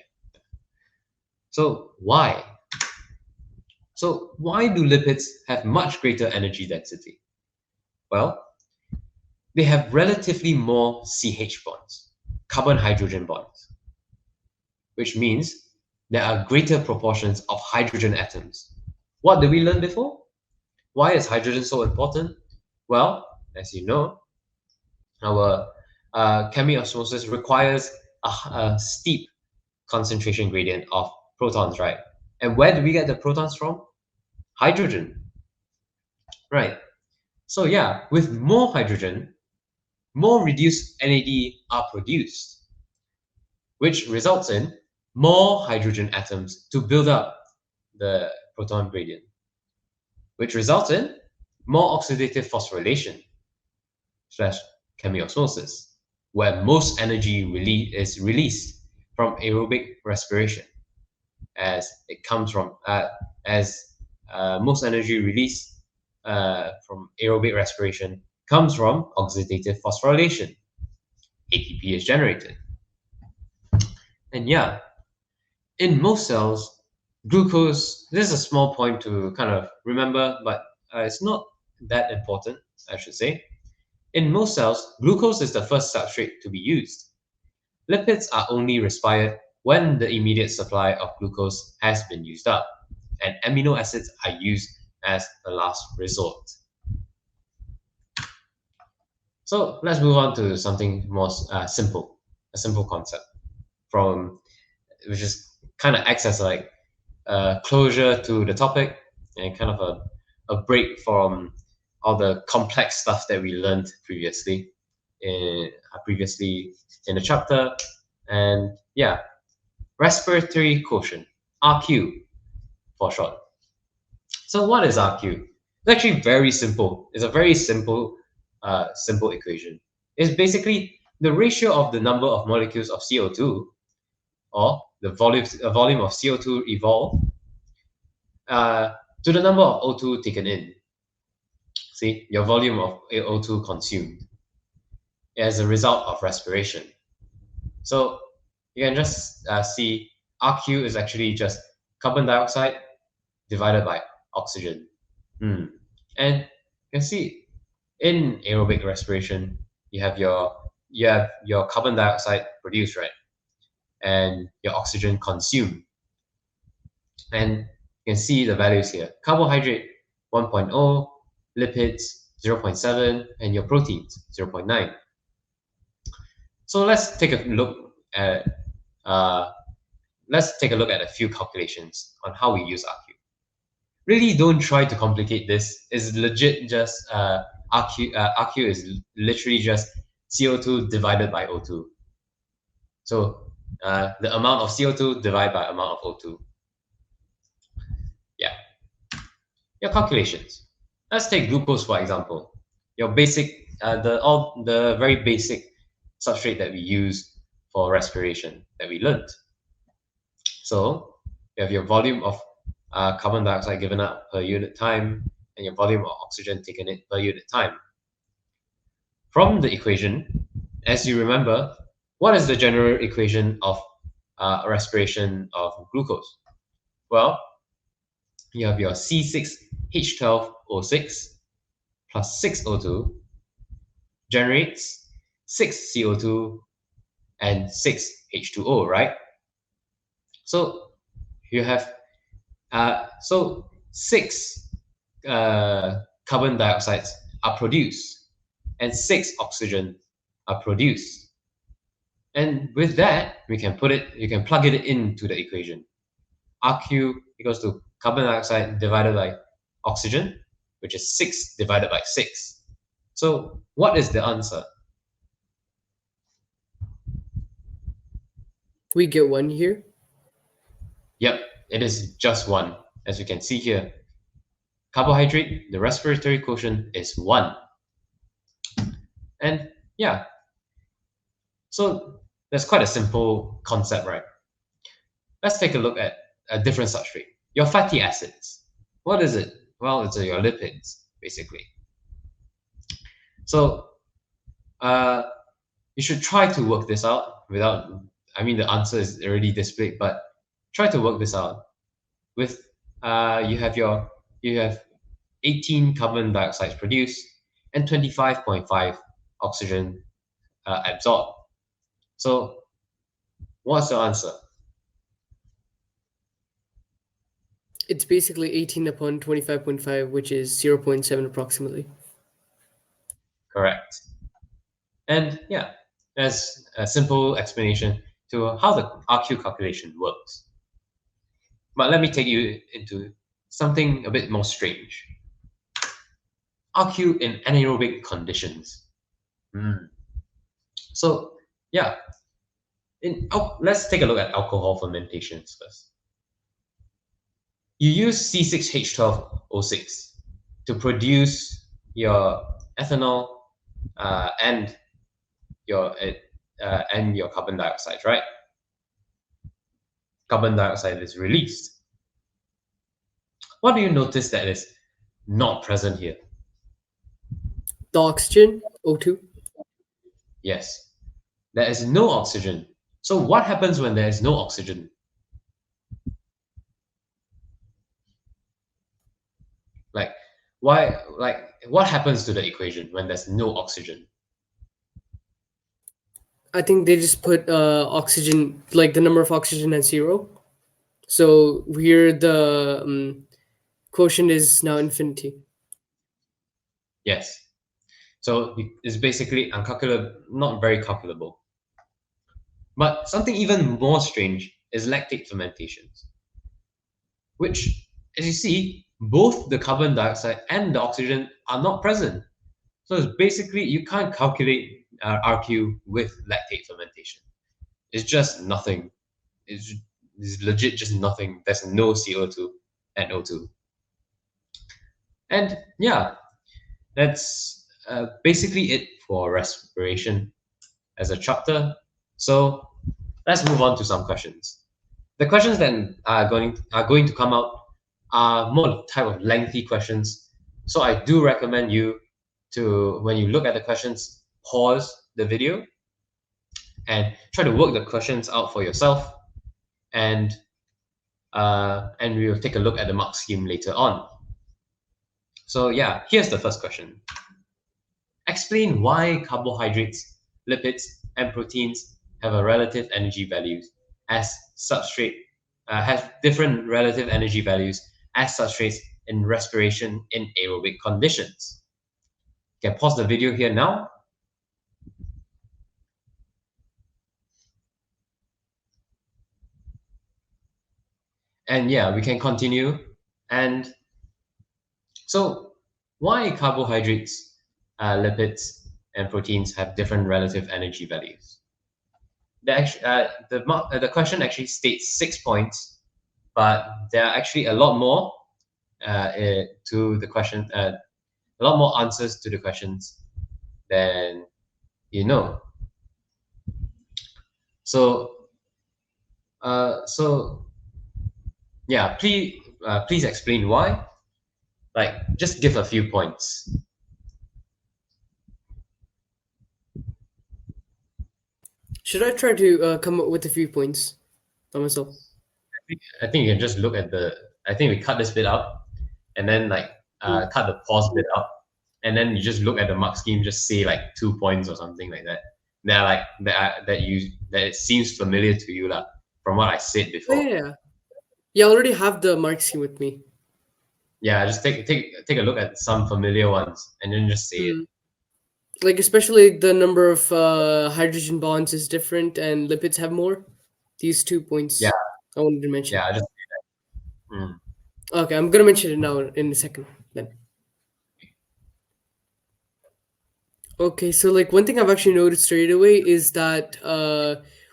So why? So why do lipids have much greater energy density? Well, they have relatively more CH bonds, carbon-hydrogen bonds, which means there are greater proportions of hydrogen atoms. What did we learn before? Why is hydrogen so important? Well, as you know, our chemiosmosis requires a steep concentration gradient of protons, right? And where do we get the protons from? Hydrogen, right? So yeah, with more hydrogen, more reduced NAD are produced, which results in more hydrogen atoms to build up the proton gradient, which results in more oxidative phosphorylation / chemiosmosis, where most energy is released from aerobic respiration, as it comes from most energy released from aerobic respiration comes from oxidative phosphorylation. ATP is generated. And yeah, in most cells, glucose, this is a small point to kind of remember, but it's not that important, I should say. In most cells, glucose is the first substrate to be used. Lipids are only respired when the immediate supply of glucose has been used up, and amino acids are used as the last resort. So let's move on to something more simple, a simple concept, which is kind of acts as like closure to the topic and kind of a break from all the complex stuff that we learned previously in the chapter. And yeah, respiratory quotient, RQ for short. So what is RQ? It's actually very simple. It's a very simple equation. It's basically the ratio of the number of molecules of CO2 or the volume of CO2 evolved to the number of O2 taken in. See, your volume of O2 consumed as a result of respiration. So you can just see RQ is actually just carbon dioxide divided by oxygen. And you can see in aerobic respiration, you have your carbon dioxide produced, right? And your oxygen consumed. And you can see the values here. Carbohydrate 1.0, lipids 0.7, and your proteins 0.9. So let's take a look at a few calculations on how we use RQ. Really don't try to complicate this. It's legit just RQ is literally just CO2 divided by O2. So the amount of CO2 divided by amount of O2. Yeah. Your calculations. Let's take glucose for example. Your basic, the very basic substrate that we use for respiration that we learned. So you have your volume of carbon dioxide given up per unit time and your volume of oxygen taken in per unit time. From the equation, as you remember, what is the general equation of respiration of glucose? Well, you have your C6H12O6 plus 6O2 generates 6CO2 and 6H2O, right? So you have 6 carbon dioxides are produced and 6 oxygen are produced. And with that, you can plug it into the equation. RQ equals to carbon dioxide divided by oxygen, which is 6 divided by 6. So what is the answer? We get 1 here. Yep, it is just 1. As you can see here, carbohydrate, the respiratory quotient is 1. And yeah, so that's quite a simple concept, right? Let's take a look at a different substrate. Your fatty acids. What is it? Well, it's your lipids, basically. So you should try to work this out without, I mean, the answer is already displayed, but try to work this out with, you have 18 carbon dioxides produced and 25.5 oxygen absorbed. So what's the answer? It's basically 18 upon 25.5, which is 0.7 approximately. Correct. And yeah, that's a simple explanation to how the RQ calculation works. But let me take you into something a bit more strange. RQ in anaerobic conditions. So yeah, let's take a look at alcohol fermentations first. You use C6H12O6 to produce your ethanol and your carbon dioxide, right? Carbon dioxide is released. What do you notice that is not present here? The oxygen, O2. Yes, there is no oxygen. So what happens when there is no oxygen? Like, what happens to the equation when there's no oxygen? I think they just put oxygen, like the number of oxygen at 0. So here the quotient is now infinity. Yes. So it's basically uncalculable, not very calculable. But something even more strange is lactate fermentations, which, as you see, both the carbon dioxide and the oxygen are not present. So it's basically, you can't calculate RQ with lactate fermentation. It's just nothing. It's legit just nothing. There's no CO2 and O2. And yeah, that's basically it for respiration as a chapter. So let's move on to some questions. The questions that are going to come out are more type of lengthy questions. So I do recommend you to, when you look at the questions, pause the video and try to work the questions out for yourself. And we will take a look at the mark scheme later on. So yeah, here's the first question. Explain why carbohydrates, lipids, and proteins have a relative energy values as substrate have different relative energy values as substrates in respiration in aerobic conditions. You can pause the video here now. And yeah, we can continue. And so why carbohydrates, lipids, and proteins have different relative energy values? The question actually states 6 points, but there are actually a lot more to the question, a lot more answers to the questions than you know. So, yeah, please explain why. Like, just give a few points. Should I try to come up with a few points by myself? I think you can just look at the. I think we cut this bit out, and then like cut the pause bit out, and then you just look at the mark scheme. Just say like 2 points or something like that. They're like that it seems familiar to you lah, from what I said Oh, before. yeah, I already have the mark scheme with me. Yeah, just take a look at some familiar ones, and then just say it. Like especially the number of hydrogen bonds is different, and lipids have more. These 2 points Yeah, I wanted to mention. yeah, just say that. Okay, I'm gonna mention it now in a second. Then. Okay, so like one thing I've actually noticed straight away is that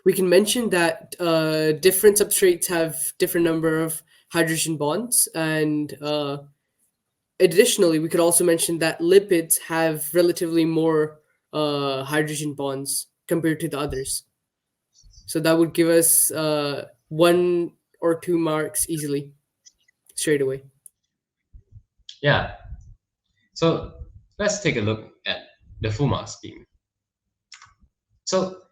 we can mention that different substrates have different number of hydrogen bonds, and additionally, we could also mention that lipids have relatively more hydrogen bonds compared to the others. So that would give us 1 or 2 marks easily, straight away. Yeah. So let's take a look at the full mark scheme. So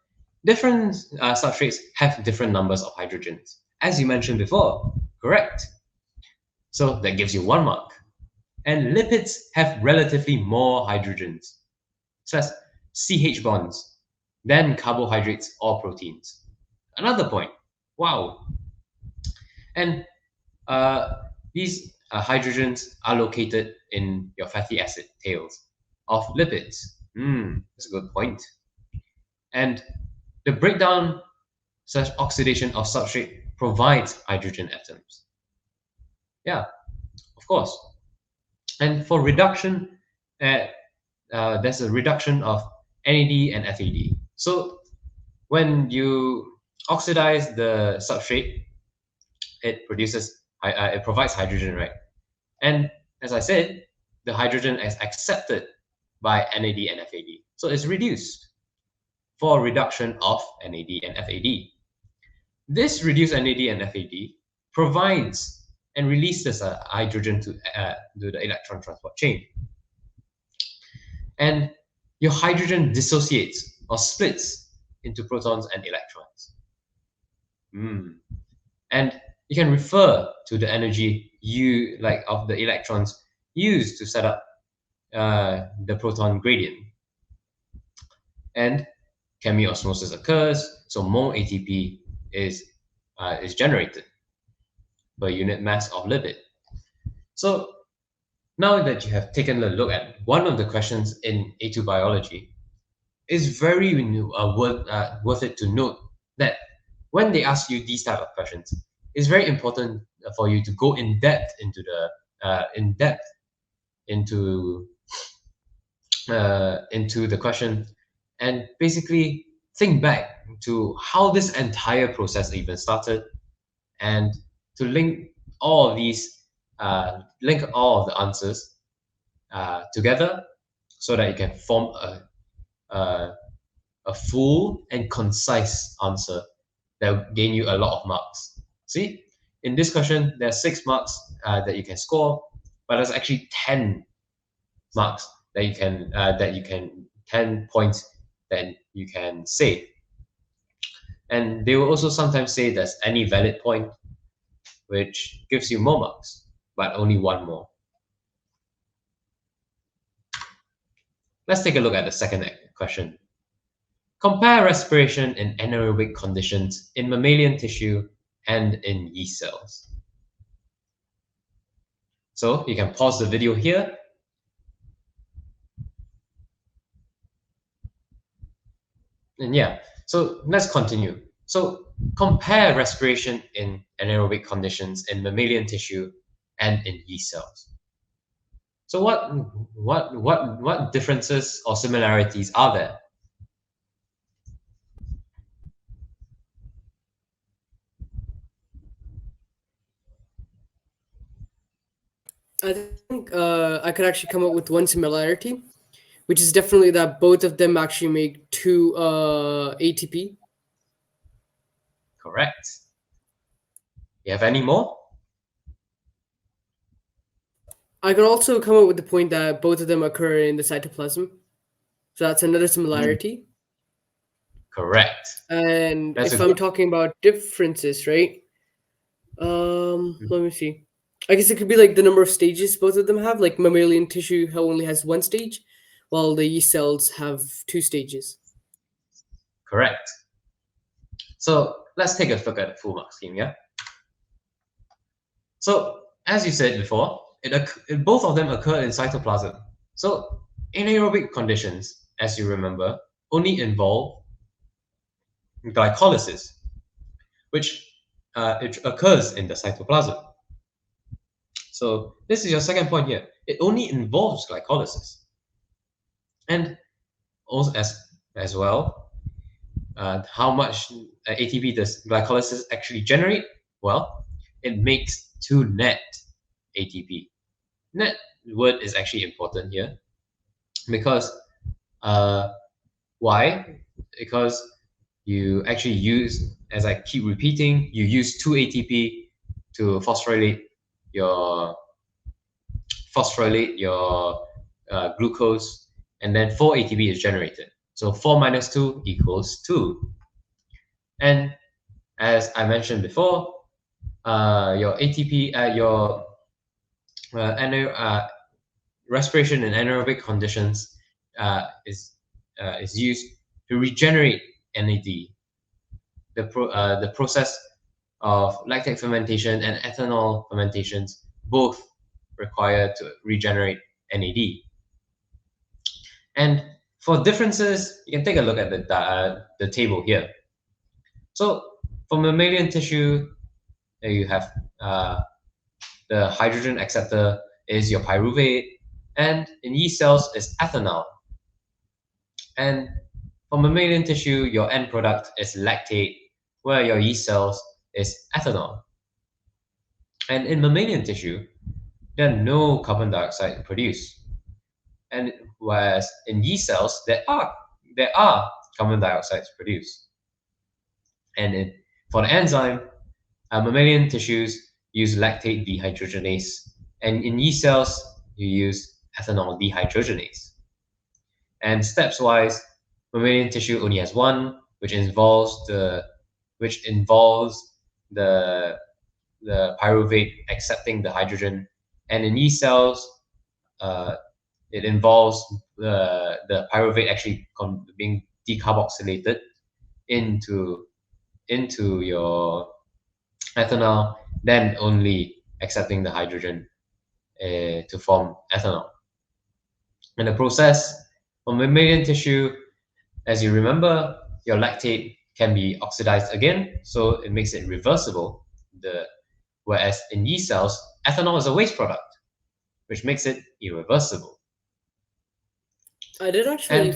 different substrates have different numbers of hydrogens, as you mentioned before, correct? So that gives you 1 mark. And lipids have relatively more hydrogens, so that's CH bonds, than carbohydrates or proteins. Another point. Wow. And these hydrogens are located in your fatty acid tails of lipids. That's a good point. And the breakdown / oxidation of substrate provides hydrogen atoms. Yeah, of course. And for reduction, there's a reduction of NAD and FAD. So when you oxidize the substrate, it provides hydrogen, right? And as I said, the hydrogen is accepted by NAD and FAD. So it's reduced for reduction of NAD and FAD. This reduced NAD and FAD provides and releases hydrogen to the electron transport chain. And your hydrogen dissociates or splits into protons and electrons. And you can refer to the energy of the electrons used to set up the proton gradient. And chemiosmosis occurs, so more ATP is generated per unit mass of lipid. So now that you have taken a look at one of the questions in A2 biology, it's very worth it to note that when they ask you these type of questions, it's very important for you to go in depth into the question and basically think back to how this entire process even started, and to link all of the answers together so that you can form a full and concise answer that will gain you a lot of marks. See, in this question, there are 6 marks that you can score, but there's actually 10 marks that you can 10 points that you can say. And they will also sometimes say there's any valid point, which gives you more marks, but only 1 more. Let's take a look at the second question. Compare respiration in anaerobic conditions in mammalian tissue and in yeast cells. So you can pause the video here. And yeah, so let's continue. So compare respiration in anaerobic conditions in mammalian tissue and in yeast cells. So what differences or similarities are there? I think I could actually come up with one similarity, which is definitely that both of them actually make 2 ATP. Correct. You have any more? I could also come up with the point that both of them occur in the cytoplasm. So that's another similarity. Correct. And if I'm talking about differences, right? Let me see. I guess it could be like the number of stages both of them have. Like mammalian tissue only has 1 stage, while the yeast cells have 2 stages. Correct. So let's take a look at the full mark scheme, yeah? So as you said before, both of them occur in cytoplasm. So anaerobic conditions, as you remember, only involve glycolysis, which it occurs in the cytoplasm. So this is your second point here. It only involves glycolysis. And also as well, how much ATP does glycolysis actually generate? Well, it makes 2 net ATP. Net word is actually important here because why? Because you actually use, as I keep repeating, you use 2 ATP to phosphorylate your glucose, and then 4 ATP is generated. So 4 minus 2 equals 2. And as I mentioned before, your ATP, respiration in anaerobic conditions is used to regenerate NAD. The process of lactate fermentation and ethanol fermentations both require to regenerate NAD. And for differences, you can take a look at the table here. So for mammalian tissue, you have the hydrogen acceptor is your pyruvate, and in yeast cells is ethanol. And for mammalian tissue, your end product is lactate, where your yeast cells is ethanol. And in mammalian tissue, there are no carbon dioxide produced. And whereas in yeast cells, there are carbon dioxide produced. And for the enzyme, mammalian tissues use lactate dehydrogenase, and in yeast cells, you use ethanol dehydrogenase. And steps-wise, mammalian tissue only has one, which involves the pyruvate accepting the hydrogen, and in yeast cells, it involves the pyruvate actually being decarboxylated into your ethanol, then only accepting the hydrogen to form ethanol. In the process of mammalian tissue, as you remember, your lactate can be oxidized again, so it makes it reversible. Whereas in yeast cells, ethanol is a waste product, which makes it irreversible. I did actually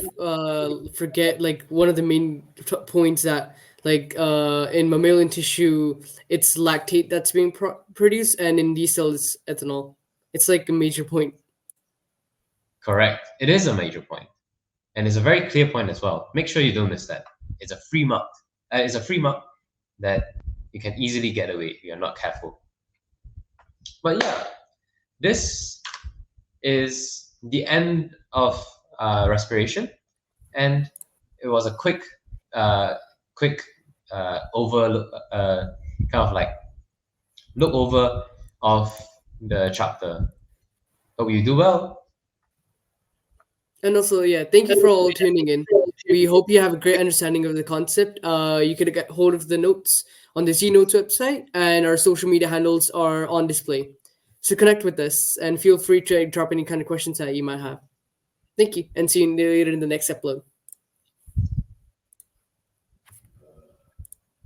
forget like one of the main points that like in mammalian tissue it's lactate that's being produced, and in these cells it's ethanol. It's like a major point. Correct. It is a major point, and it's a very clear point as well. Make sure you don't miss that. It's a free mark. It's a free mark that you can easily get away if you're not careful. But yeah, this is the end of respiration, and it was a quick overlook, kind of like look over of the chapter. Hope you do well. And also, yeah, thank you for all tuning in. We hope you have a great understanding of the concept. You can get hold of the notes on the ZNotes website, and our social media handles are on display. So connect with us and feel free to drop any kind of questions that you might have. Thank you, and see you later in the next upload.